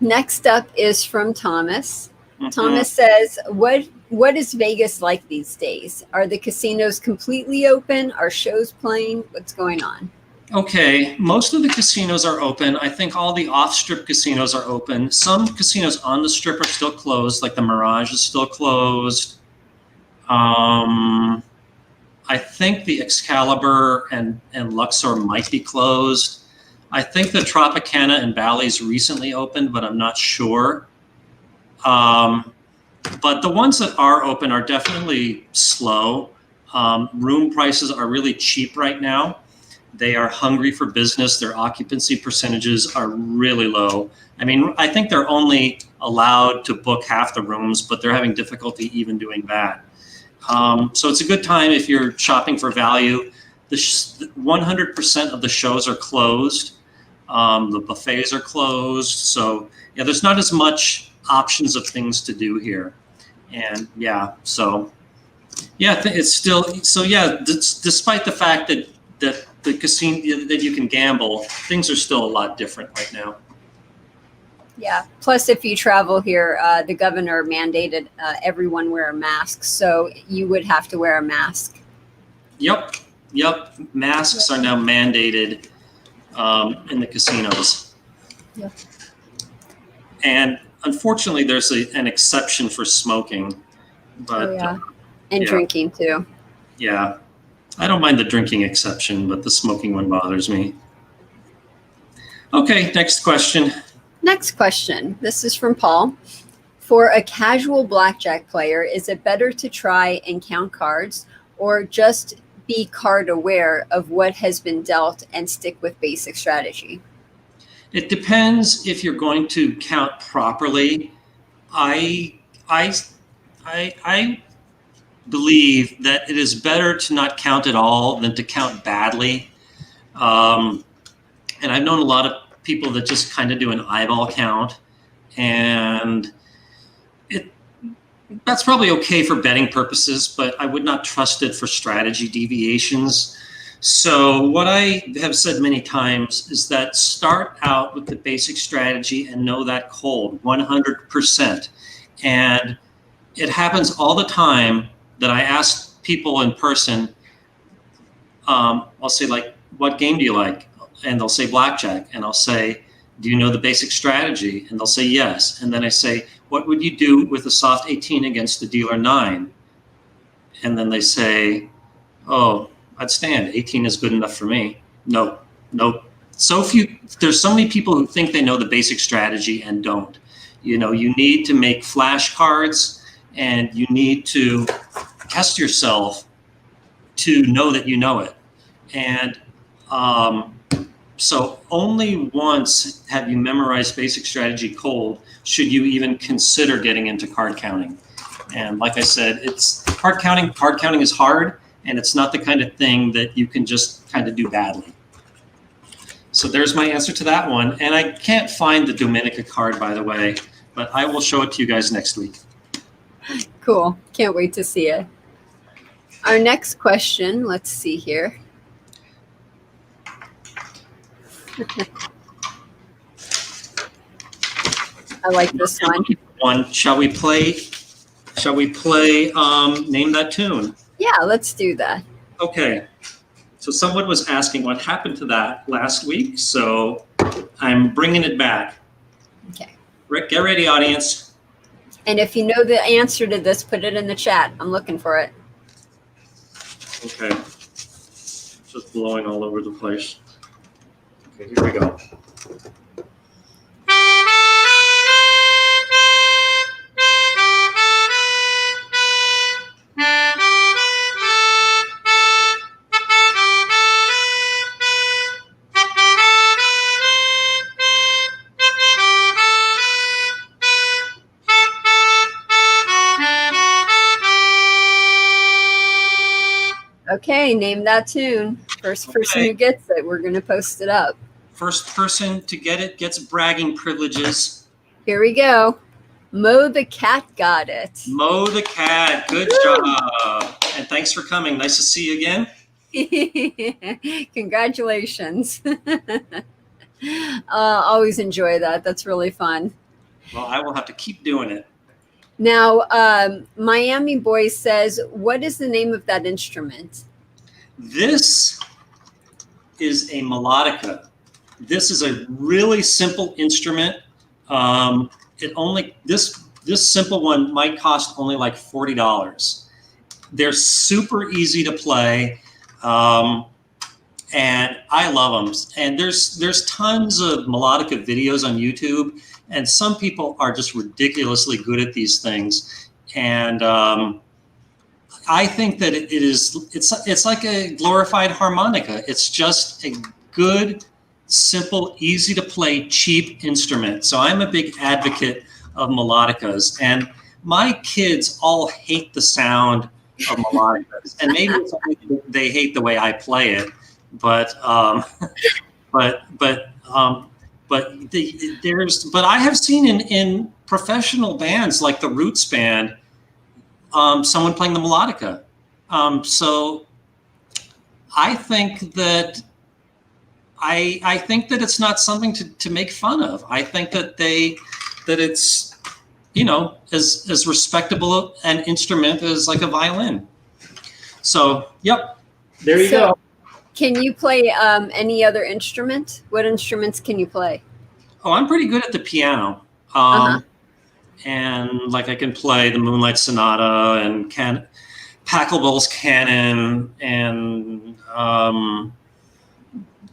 Speaker 1: Next up is from Thomas. Thomas says, what is Vegas like these days? Are the casinos completely open? Are shows playing? What's going on?
Speaker 2: Okay, most of the casinos are open. I think all the off-strip casinos are open. Some casinos on the strip are still closed, like the Mirage is still closed. I think the Excalibur and Luxor might be closed. I think the Tropicana and Bally's recently opened, but I'm not sure. But the ones that are open are definitely slow. Room prices are really cheap right now. They are hungry for business. Their occupancy percentages are really low. I mean, I think they're only allowed to book half the rooms, but they're having difficulty even doing that. So it's a good time if you're shopping for value. 100% of the shows are closed. The buffets are closed. So yeah, there's not as much options of things to do here. And yeah, so yeah, it's still, so yeah, despite the fact that the casino, that you can gamble, things are still a lot different right now.
Speaker 1: Yeah. Plus, if you travel here, the governor mandated everyone wear a mask, so you would have to wear a mask.
Speaker 2: Yep. Masks are now mandated in the casinos.
Speaker 1: Yep.
Speaker 2: And unfortunately, there's an exception for smoking, but
Speaker 1: and drinking too.
Speaker 2: Yeah. I don't mind the drinking exception, but the smoking one bothers me. Okay, next question.
Speaker 1: Next question. This is from Paul. For a casual blackjack player, is it better to try and count cards or just be card aware of what has been dealt and stick with basic strategy?
Speaker 2: It depends if you're going to count properly. I believe that it is better to not count at all than to count badly. And I've known a lot of people that just kind of do an eyeball count, and that's probably okay for betting purposes, but I would not trust it for strategy deviations. So what I have said many times is that start out with the basic strategy and know that cold 100%. And it happens all the time that I ask people in person, I'll say, like, what game do you like? And they'll say blackjack. And I'll say, do you know the basic strategy? And they'll say yes. And then I say, what would you do with a soft 18 against the dealer 9? And then they say, oh, I'd stand. 18 is good enough for me. Nope. There's so many people who think they know the basic strategy and don't. You know, you need to make flashcards and you need to test yourself to know that you know it. And so only once have you memorized basic strategy cold should you even consider getting into card counting. And like I said, it's card counting. Card counting is hard, and it's not the kind of thing that you can just kind of do badly. So there's my answer to that one. And I can't find the Dominica card, by the way, but I will show it to you guys next week.
Speaker 1: Cool. Can't wait to see it. Our next question, let's see here. I like this one.
Speaker 2: Shall we play Name That Tune?
Speaker 1: Yeah, let's do that.
Speaker 2: Okay. So someone was asking what happened to that last week, so I'm bringing it back.
Speaker 1: Okay.
Speaker 2: Rick, get ready, audience.
Speaker 1: And if you know the answer to this, put it in the chat. I'm looking for it.
Speaker 2: Okay. Just blowing all over the place. Okay, here we go.
Speaker 1: Okay, name that tune. First person who gets it, we're going to post it up.
Speaker 2: First person to get it gets bragging privileges.
Speaker 1: Here we go. Mo the Cat got it.
Speaker 2: Mo the Cat, good job. And thanks for coming. Nice to see you again.
Speaker 1: Congratulations. Always enjoy that. That's really fun.
Speaker 2: Well, I will have to keep doing it.
Speaker 1: Now, Miami Boy says, what is the name of that instrument?
Speaker 2: This is a melodica. This is a really simple instrument. This simple one might cost only like $40. They're super easy to play, and I love them. And there's tons of melodica videos on YouTube, and some people are just ridiculously good at these things. And I think that it's like a glorified harmonica. It's just a good, simple, easy to play, cheap instrument. So I'm a big advocate of melodicas, and my kids all hate the sound of melodicas, and maybe it's only they hate the way I play it, but I have seen in professional bands like the Roots band, someone playing the melodica. So I think that it's not something to make fun of. I think that it's, as respectable an instrument as like a violin. So, yep, there you go.
Speaker 1: Can you play any other instrument? What instruments can you play?
Speaker 2: Oh, I'm pretty good at the piano. And like I can play the Moonlight Sonata and Pachelbel's Canon and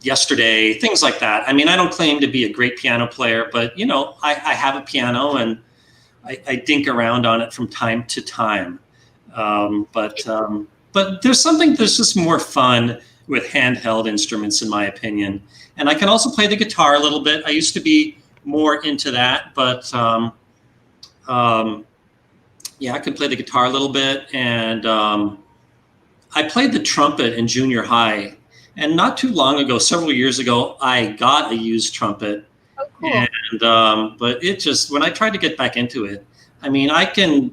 Speaker 2: Yesterday, things like that. I mean, I don't claim to be a great piano player, but I have a piano and I dink around on it from time to time. But there's just more fun with handheld instruments, in my opinion. And I can also play the guitar a little bit. I used to be more into that, but I could play the guitar a little bit. And I played the trumpet in junior high. And not too long ago, several years ago, I got a used trumpet.
Speaker 1: Oh, cool.
Speaker 2: And but it just, when I tried to get back into it, I mean, I can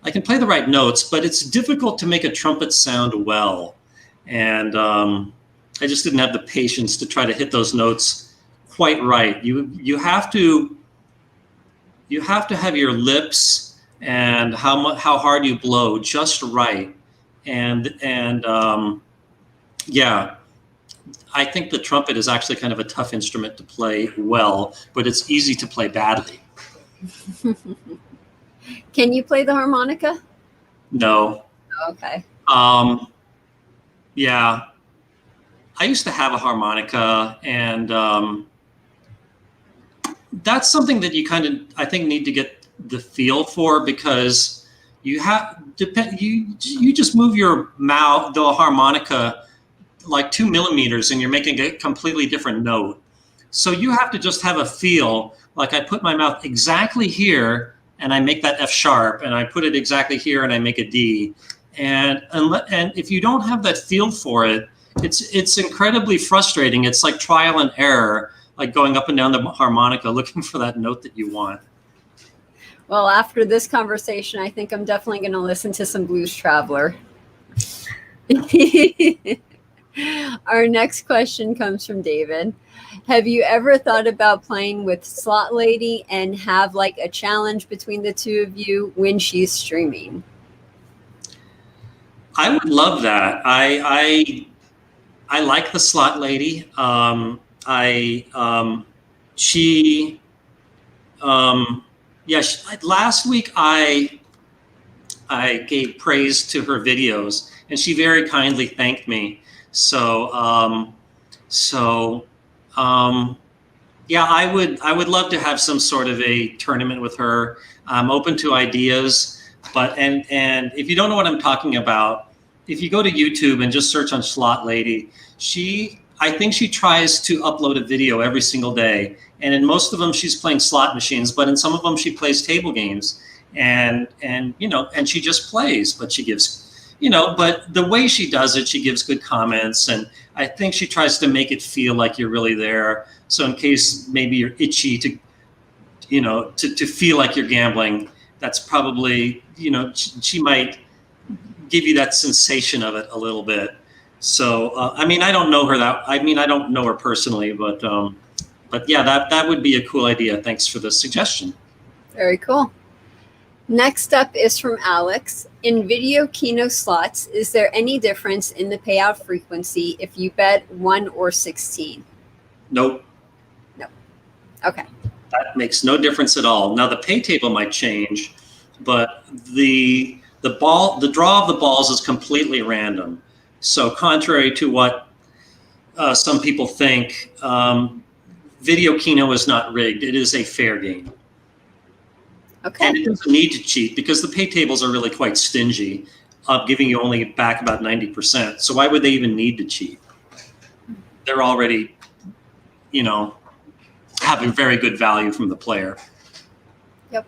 Speaker 2: play the right notes, but it's difficult to make a trumpet sound well. And I just didn't have the patience to try to hit those notes quite right. You have to have your lips and how hard you blow just right. And I think the trumpet is actually kind of a tough instrument to play well, but it's easy to play badly.
Speaker 1: Can you play the harmonica?
Speaker 2: No.
Speaker 1: Okay.
Speaker 2: Yeah. I used to have a harmonica, and that's something that you I think need to get the feel for, because you just move your mouth, the harmonica, like 2 millimeters, and you're making a completely different note. So you have to just have a feel. Like I put my mouth exactly here and I make that F sharp, and I put it exactly here and I make a D. And if you don't have that feel for it, it's incredibly frustrating. It's like trial and error, like going up and down the harmonica looking for that note that you want.
Speaker 1: Well, after this conversation, I think I'm definitely going to listen to some Blues Traveler. Our next question comes from David. Have you ever thought about playing with Slot Lady and have like a challenge between the two of you when she's streaming?
Speaker 2: I would love that. I like the Slot Lady. Last week I gave praise to her videos, and she very kindly thanked me. So I would love to have some sort of a tournament with her. I'm open to ideas, and if you don't know what I'm talking about, if you go to YouTube and just search on Slot Lady, I think she tries to upload a video every single day, and in most of them she's playing slot machines, but in some of them she plays table games, and she just plays, but she gives. But the way she does it, she gives good comments, and I think she tries to make it feel like you're really there. So in case maybe you're itchy to feel like you're gambling, that's probably, she might give you that sensation of it a little bit. So, I don't know her I don't know her personally, but yeah, that would be a cool idea. Thanks for the suggestion.
Speaker 1: Very cool. Next up is from Alex. In video Keno slots, is there any difference in the payout frequency if you bet 1 or 16?
Speaker 2: Nope.
Speaker 1: No. Okay.
Speaker 2: That makes no difference at all. Now the pay table might change, but the draw of the balls is completely random. So contrary to what some people think, video Keno is not rigged. It is a fair game.
Speaker 1: Okay.
Speaker 2: And it doesn't need to cheat because the pay tables are really quite stingy, giving you only back about 90%. So why would they even need to cheat? They're already, have a very good value from the player.
Speaker 1: Yep.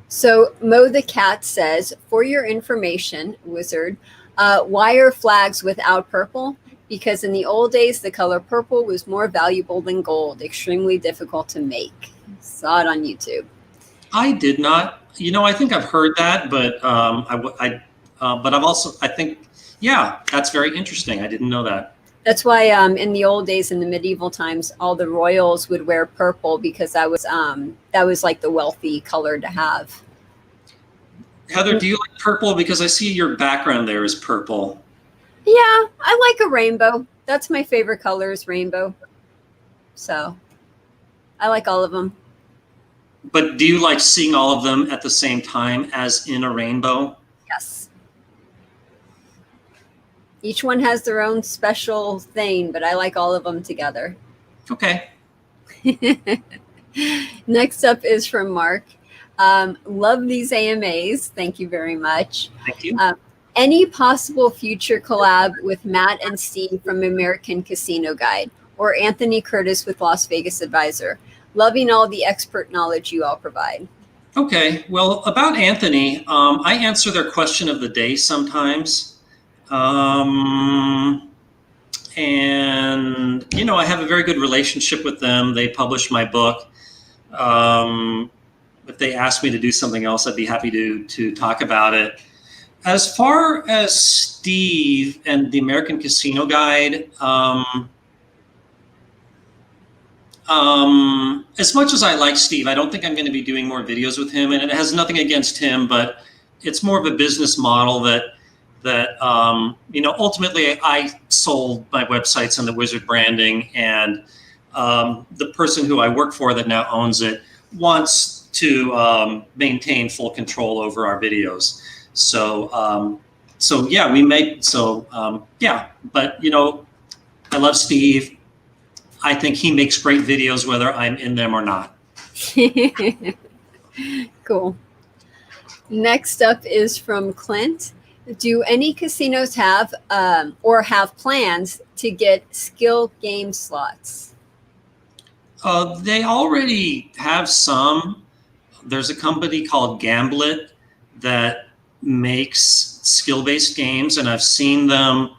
Speaker 1: So Mo the Cat says, for your information, Wizard, why are flags without purple? Because in the old days, the color purple was more valuable than gold, extremely difficult to make. Saw it on YouTube.
Speaker 2: I did not. I think I've heard that, but I think, yeah, that's very interesting. I didn't know that.
Speaker 1: That's why in the old days, in the medieval times, all the royals would wear purple because that was like the wealthy color to have.
Speaker 2: Heather, do you like purple? Because I see your background there is purple.
Speaker 1: Yeah, I like a rainbow. That's my favorite color is rainbow. So I like all of them.
Speaker 2: But do you like seeing all of them at the same time as in a rainbow?
Speaker 1: Yes. Each one has their own special thing, but I like all of them together.
Speaker 2: Okay.
Speaker 1: Next up is from Mark. Love these AMAs. Thank you very much.
Speaker 2: Thank you.
Speaker 1: Any possible future collab with Matt and Steve from American Casino Guide or Anthony Curtis with Las Vegas Advisor? Loving all the expert knowledge you all provide.
Speaker 2: Okay. Well, about Anthony, I answer their question of the day sometimes. And, I have a very good relationship with them. They published my book. If they asked me to do something else, I'd be happy to talk about it. As far as Steve and the American Casino Guide, as much as I like Steve, I don't think I'm going to be doing more videos with him, and it has nothing against him, but it's more of a business model that ultimately I sold my websites and the Wizard branding, and the person who I work for that now owns it wants to maintain full control over our videos. So yeah, but I love Steve. I think he makes great videos whether I'm in them or not.
Speaker 1: Cool. Next up is from Clint. Do any casinos have or have plans to get skill game slots?
Speaker 2: They already have some. There's a company called Gamblit that makes skill-based games, and I've seen them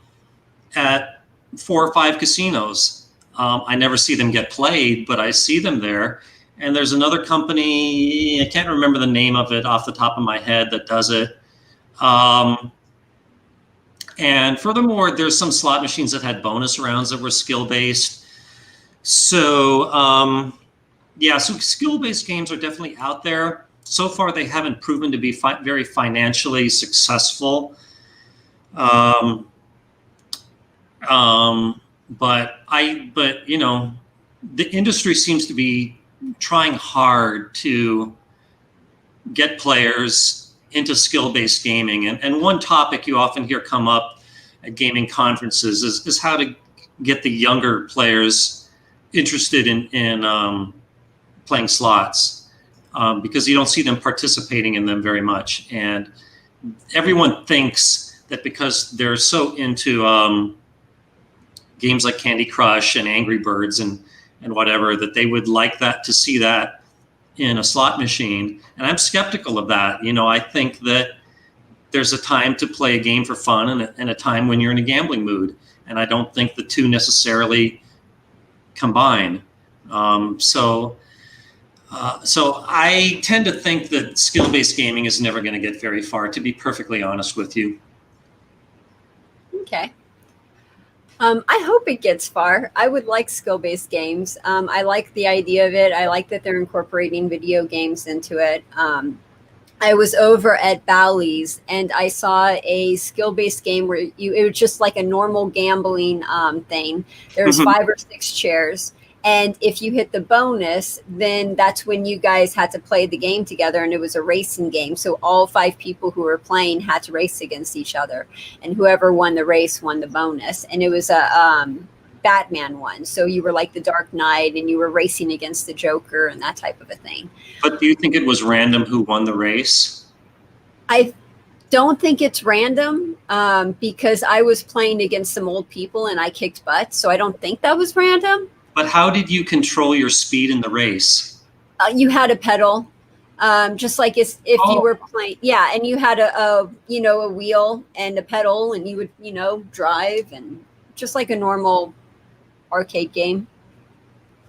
Speaker 2: at 4 or 5 casinos. I never see them get played, but I see them there. And there's another company, I can't remember the name of it off the top of my head, that does it. And furthermore, there's some slot machines that had bonus rounds that were skill-based. So, so skill-based games are definitely out there. So far, they haven't proven to be very financially successful. But the industry seems to be trying hard to get players into skill-based gaming. And one topic you often hear come up at gaming conferences is how to get the younger players interested in playing slots, because you don't see them participating in them very much. And everyone thinks that because they're so into games like Candy Crush and Angry Birds and whatever, that they would like to see that in a slot machine. And I'm skeptical of that. I think that there's a time to play a game for fun and a time when you're in a gambling mood. And I don't think the two necessarily combine. So I tend to think that skill-based gaming is never going to get very far, to be perfectly honest with you.
Speaker 1: Okay. I hope it gets far. I would like skill-based games. I like the idea of it. I like that they're incorporating video games into it. I was over at Bally's and I saw a skill-based game where it was just like a normal gambling thing. There was 5 or 6 chairs. And if you hit the bonus, then that's when you guys had to play the game together, and it was a racing game. So all 5 people who were playing had to race against each other, and whoever won the race won the bonus. And it was a Batman one. So you were like the Dark Knight and you were racing against the Joker and that type of a thing.
Speaker 2: But do you think it was random who won the race?
Speaker 1: I don't think it's random because I was playing against some old people and I kicked butt. So I don't think that was random.
Speaker 2: But how did you control your speed in the race?
Speaker 1: You had a pedal, just like if you were playing. Yeah, and you had a wheel and a pedal, and you would drive, and just like a normal arcade game.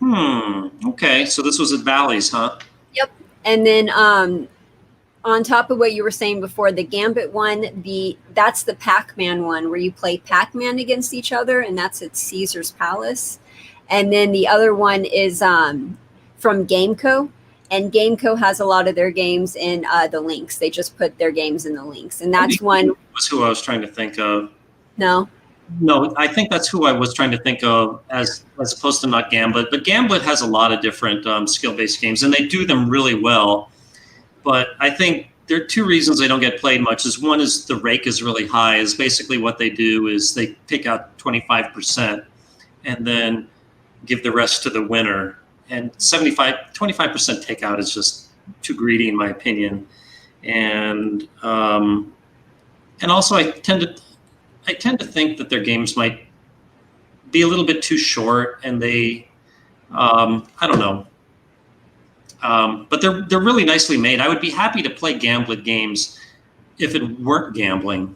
Speaker 2: Okay, so this was at Bally's, huh?
Speaker 1: Yep. And then on top of what you were saying before, the Gambit one, that's the Pacman one where you play Pacman against each other, and that's at Caesar's Palace. And then the other one is from Gameco, and Gameco has a lot of their games in the links. They just put their games in the links, and that's one.
Speaker 2: Was who I was trying to think of.
Speaker 1: No,
Speaker 2: I think that's who I was trying to think of as opposed to not Gambit. But Gambit has a lot of different skill-based games, and they do them really well. But I think there are 2 reasons they don't get played much. One is the rake is really high. Is basically what they do is they take out 25% and then give the rest to the winner. And 25% takeout is just too greedy in my opinion. And also I tend to think that their games might be a little bit too short, and they I don't know. But they're really nicely made. I would be happy to play gambling games if it weren't gambling.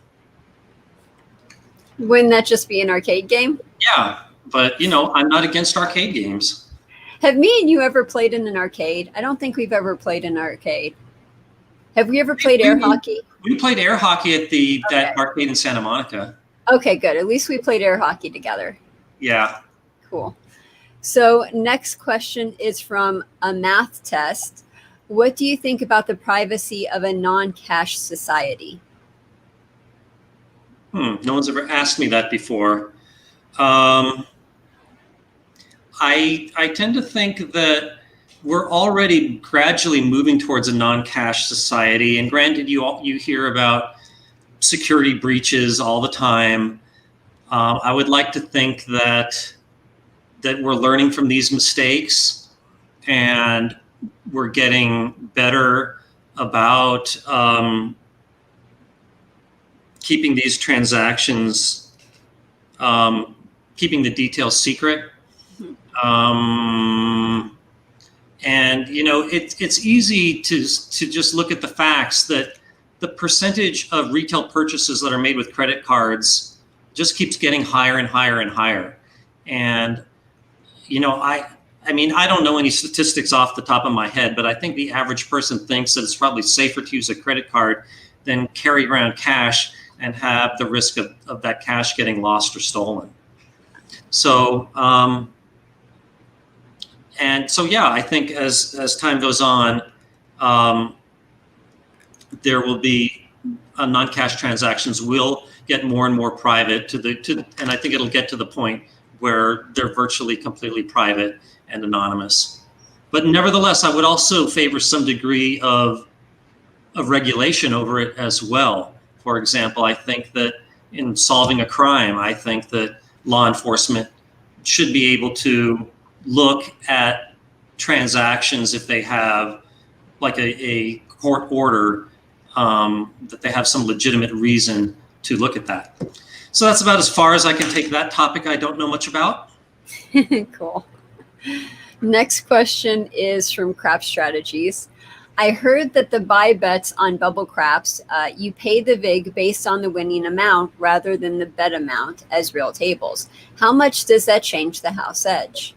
Speaker 1: Wouldn't that just be an arcade game?
Speaker 2: Yeah, but I'm not against arcade games.
Speaker 1: Have me and you ever played in an arcade? I don't think we've ever played in an arcade. Have we ever played air hockey?
Speaker 2: We played air hockey at that arcade in Santa Monica.
Speaker 1: Okay, good. At least we played air hockey together.
Speaker 2: Yeah.
Speaker 1: Cool. So next question is from a math test. What do you think about the privacy of a non-cash society?
Speaker 2: No one's ever asked me that before. I tend to think that we're already gradually moving towards a non-cash society. And granted, you hear about security breaches all the time. I would like to think that we're learning from these mistakes and we're getting better about keeping these transactions, keeping the details secret. And it's easy to just look at the facts that the percentage of retail purchases that are made with credit cards just keeps getting higher and higher and higher. And I mean, I don't know any statistics off the top of my head, but I think the average person thinks that it's probably safer to use a credit card than carry around cash and have the risk of that cash getting lost or stolen. So, I think as time goes on, there will be non-cash transactions will get more and more private and I think it'll get to the point where they're virtually completely private and anonymous. But nevertheless, I would also favor some degree of regulation over it as well. For example, I think that in solving a crime, I think that law enforcement should be able to look at transactions if they have like a court order, that they have some legitimate reason to look at that. So that's about as far as I can take that topic I don't know much about.
Speaker 1: Cool. Next question is from Crap Strategies. I heard that the buy bets on bubble craps, you pay the VIG based on the winning amount rather than the bet amount as real tables. How much does that change the house edge?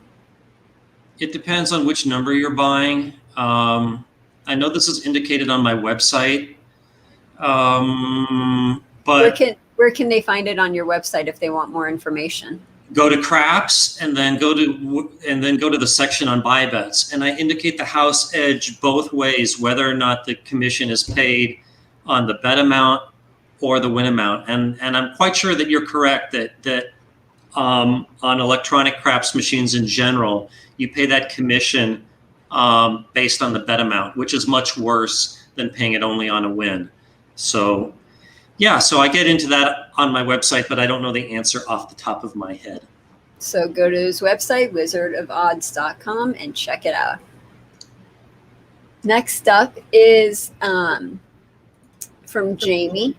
Speaker 2: It depends on which number you're buying. I know this is indicated on my website, but
Speaker 1: where can they find it on your website if they want more information?
Speaker 2: go to craps and then go to the section on buy bets, and I indicate the house edge both ways, whether or not the commission is paid on the bet amount or the win amount. And I'm quite sure that you're correct that on electronic craps machines in general, you pay that commission based on the bet amount, which is much worse than paying it only on a win. So yeah, so I get into that on my website, but I don't know the answer off the top of my head.
Speaker 1: So go to his website, wizardofodds.com, and check it out. Next up is from Jamie.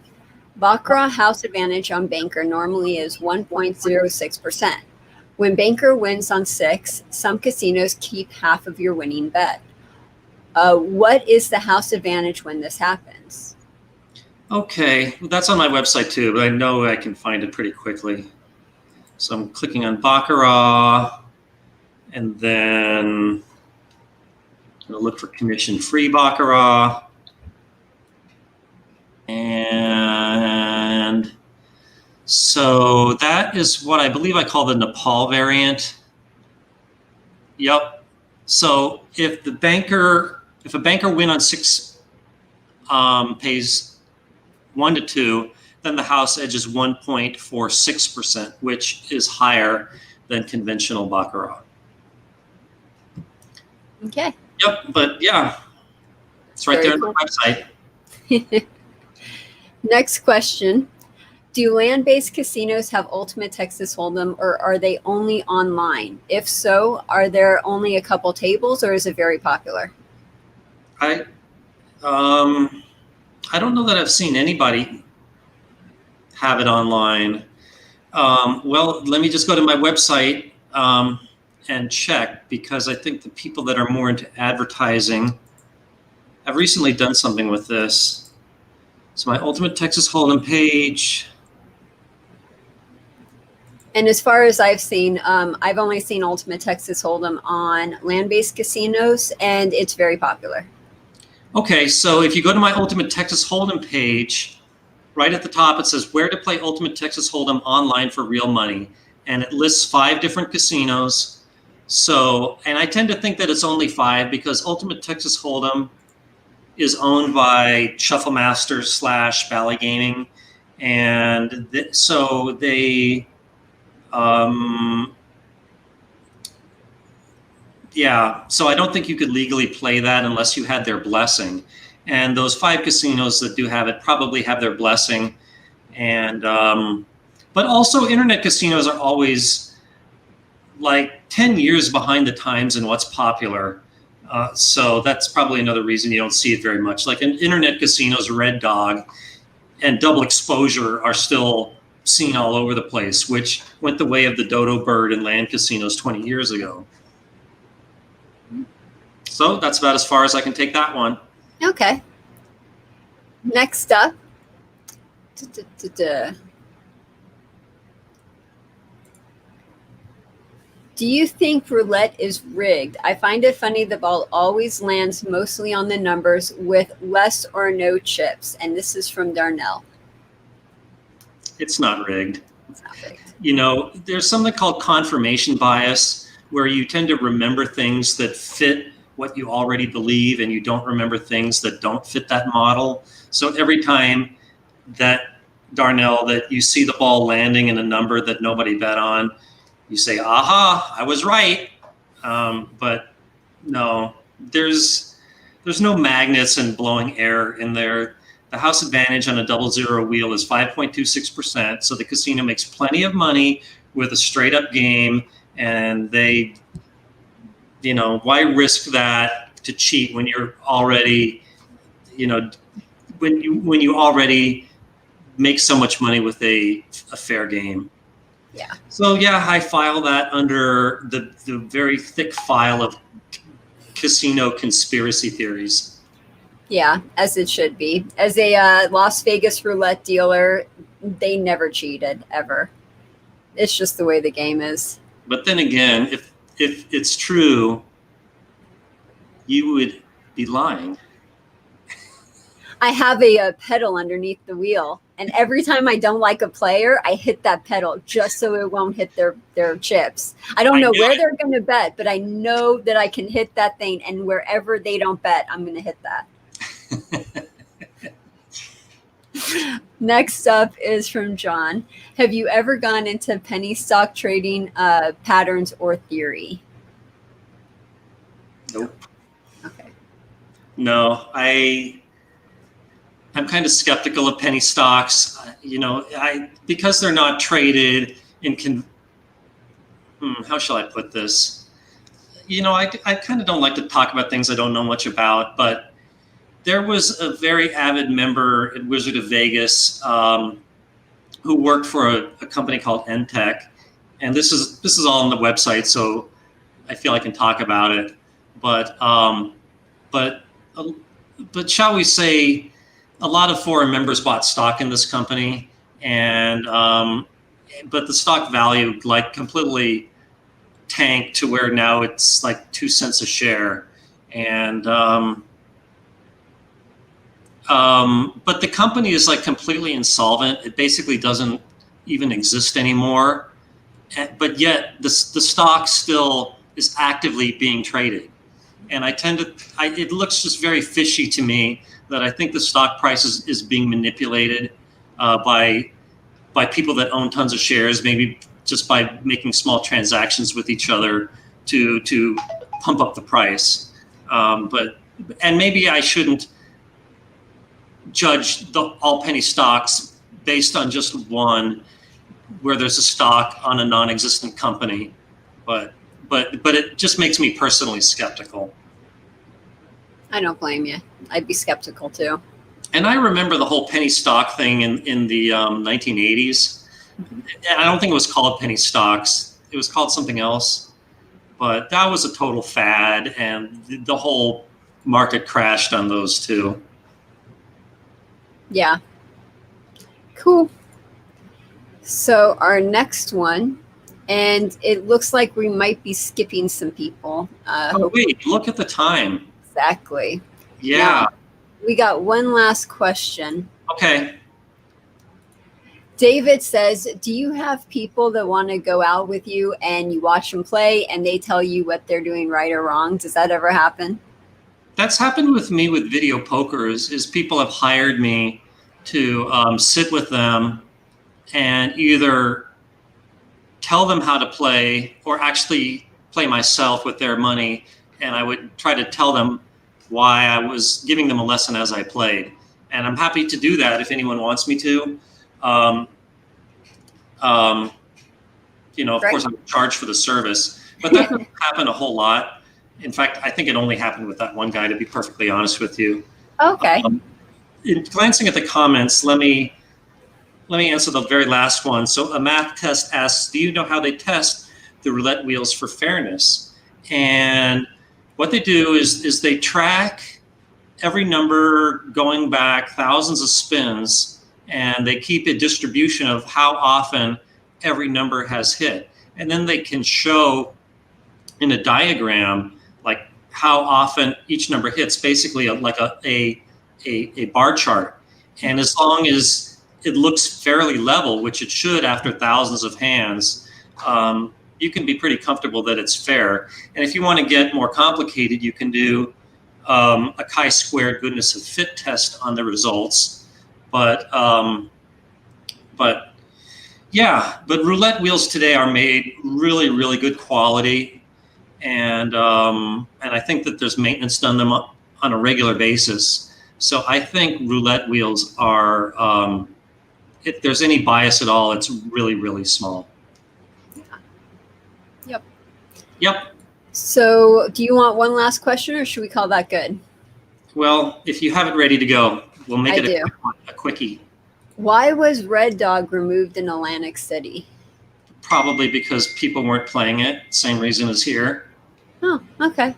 Speaker 1: Baccarat house advantage on banker normally is 1.06%. When banker wins on 6, some casinos keep half of your winning bet. What is the house advantage when this happens?
Speaker 2: Okay, well, that's on my website too, but I know I can find it pretty quickly. So I'm clicking on Baccarat, and then I'm going to look for commission-free Baccarat. And so that is what I believe I call the Nepal variant. Yep. So if a banker win on 6 pays 1 to 2, then the house edge is 1.46%, which is higher than conventional Baccarat.
Speaker 1: Okay.
Speaker 2: Yep, but yeah, it's right there on the website.
Speaker 1: Next question. Do land-based casinos have Ultimate Texas Hold'em, or are they only online? If so, are there only a couple tables, or is it very popular?
Speaker 2: I don't know that I've seen anybody have it online. Well, let me just go to my website and check, because I think the people that are more into advertising have recently done something with this. So my Ultimate Texas Hold'em page.
Speaker 1: And as far as I've seen, I've only seen Ultimate Texas Hold'em on land-based casinos, and it's very popular.
Speaker 2: Okay, so if you go to my Ultimate Texas Hold'em page, right at the top it says where to play Ultimate Texas Hold'em online for real money, and it lists 5 different casinos. So, and I tend to think that it's only 5 because Ultimate Texas Hold'em is owned by Shuffle Masters / Bally Gaming, and so they, yeah, so I don't think you could legally play that unless you had their blessing. And those 5 casinos that do have it probably have their blessing. And but also internet casinos are always like 10 years behind the times in what's popular. So that's probably another reason you don't see it very much. Like in internet casinos, Red Dog and Double Exposure are still seen all over the place, which went the way of the dodo bird in land casinos 20 years ago. So that's about as far as I can take that one.
Speaker 1: Okay. Next up. Do you think roulette is rigged? I find it funny the ball always lands mostly on the numbers with less or no chips. And this is from Darnell.
Speaker 2: It's not rigged.
Speaker 1: It's not rigged.
Speaker 2: You know, there's something called confirmation bias, where you tend to remember things that fit what you already believe, and you don't remember things that don't fit that model. So every time that, Darnell, that you see the ball landing in a number that nobody bet on, you say, aha, I was right. But no, there's no magnets and blowing air in there. The house advantage on a 00 wheel is 5.26%. So the casino makes plenty of money with a straight up game, and they, you know, why risk that to cheat when you're already, you know, when you already make so much money with a fair game.
Speaker 1: Yeah.
Speaker 2: So yeah, I file that under the very thick file of casino conspiracy theories.
Speaker 1: Yeah, as it should be. As a Las Vegas roulette dealer, they never cheated, ever. It's just the way the game is.
Speaker 2: But then again, if it's true, you would be lying.
Speaker 1: I have a pedal underneath the wheel, and every time I don't like a player, I hit that pedal just so it won't hit their chips. I don't know where they're going to bet, but I know that I can hit that thing, and wherever they don't bet, I'm going to hit that. Next up is from John. Have you ever gone into penny stock trading patterns or theory?
Speaker 2: Nope.
Speaker 1: Okay.
Speaker 2: No, I'm kind of skeptical of penny stocks. Because they're not traded in. How shall I put this? I kind of don't like to talk about things I don't know much about, but there was a very avid member at Wizard of Vegas who worked for a company called Entech, and this is all on the website, so I feel I can talk about it. But shall we say, a lot of foreign members bought stock in this company, and but the stock value completely tanked to where now it's like 2 cents a share, and but the company is completely insolvent. It basically doesn't even exist anymore, but yet the stock still is actively being traded. And it looks just very fishy to me that I think the stock price is being manipulated by people that own tons of shares, maybe just by making small transactions with each other to pump up the price. And maybe I shouldn't judge all penny stocks based on just one, where there's a stock on a non-existent company, but it just makes me personally skeptical.
Speaker 1: I don't blame you. I'd be skeptical too.
Speaker 2: And I remember the whole penny stock thing in the 1980s. I don't think it was called penny stocks. It was called something else, but that was a total fad, and the whole market crashed on those two.
Speaker 1: Yeah. Cool. So our next one, and it looks like we might be skipping some people.
Speaker 2: Wait, look at the time.
Speaker 1: Exactly.
Speaker 2: Yeah.
Speaker 1: Now, we got one last question.
Speaker 2: Okay.
Speaker 1: David says, do you have people that want to go out with you and you watch them play and they tell you what they're doing right or wrong? Does that ever happen?
Speaker 2: That's happened with me with video poker is people have hired me to sit with them and either tell them how to play or actually play myself with their money. And I would try to tell them why I was giving them a lesson as I played. And I'm happy to do that if anyone wants me to. Of course, I'm charged for the service, but that doesn't happen a whole lot. In fact, I think it only happened with that one guy, to be perfectly honest with you.
Speaker 1: Okay.
Speaker 2: In glancing at the comments, let me answer the very last one. So a math test asks, do you know how they test the roulette wheels for fairness? And what they do is they track every number going back thousands of spins, and they keep a distribution of how often every number has hit. And then they can show in a diagram like how often each number hits, basically like a bar chart. And as long as it looks fairly level, which it should after thousands of hands, you can be pretty comfortable that it's fair. And if you want to get more complicated, you can do a chi-squared goodness of fit test on the results. But roulette wheels today are made really, really good quality, and I think that there's maintenance done them on a regular basis. So I think roulette wheels are, if there's any bias at all, it's really, really small.
Speaker 1: Yep.
Speaker 2: Yep.
Speaker 1: So do you want one last question, or should we call that good?
Speaker 2: Well, if you have it ready to go, we'll make it a quickie.
Speaker 1: Why was Red Dog removed in Atlantic City?
Speaker 2: Probably because people weren't playing it. Same reason as here.
Speaker 1: Oh, okay.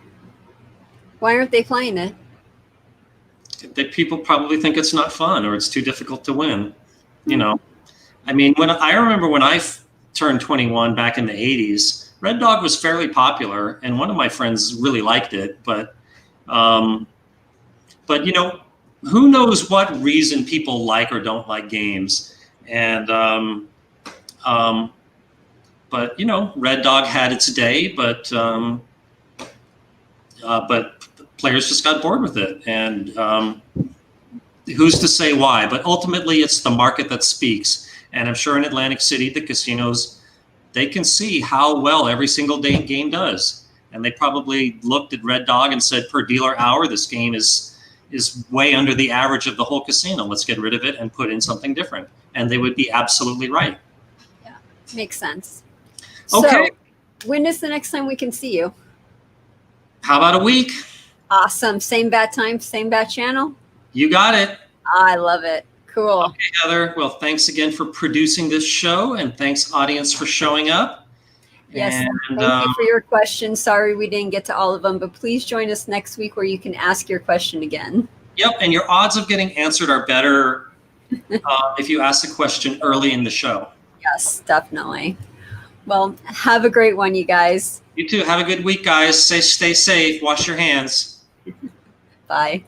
Speaker 1: Why aren't they playing it?
Speaker 2: That people probably think it's not fun or it's too difficult to win. You know, I mean, I remember when I turned 21 back in the 80s, Red Dog was fairly popular, and one of my friends really liked it. But you know, who knows what reason people like or don't like games. And but you know, Red Dog had its day, but players just got bored with it, and who's to say why? But ultimately, it's the market that speaks. And I'm sure in Atlantic City, the casinos, they can see how well every single day game does, and they probably looked at Red Dog and said, per dealer hour, this game is way under the average of the whole casino. Let's get rid of it and put in something different. And they would be absolutely right.
Speaker 1: Yeah, makes sense.
Speaker 2: Okay.
Speaker 1: So, when is the next time we can see you?
Speaker 2: How about a week?
Speaker 1: Awesome. Same bat time, same bat channel?
Speaker 2: You got it.
Speaker 1: I love it. Cool.
Speaker 2: Okay, Heather. Well, thanks again for producing this show, and thanks, audience, for showing up.
Speaker 1: Yes,
Speaker 2: and,
Speaker 1: thank you for your questions. Sorry we didn't get to all of them, but please join us next week where you can ask your question again.
Speaker 2: Yep, and your odds of getting answered are better if you ask the question early in the show.
Speaker 1: Yes, definitely. Well, have a great one, you guys.
Speaker 2: You too. Have a good week, guys. Stay safe. Wash your hands.
Speaker 1: Bye.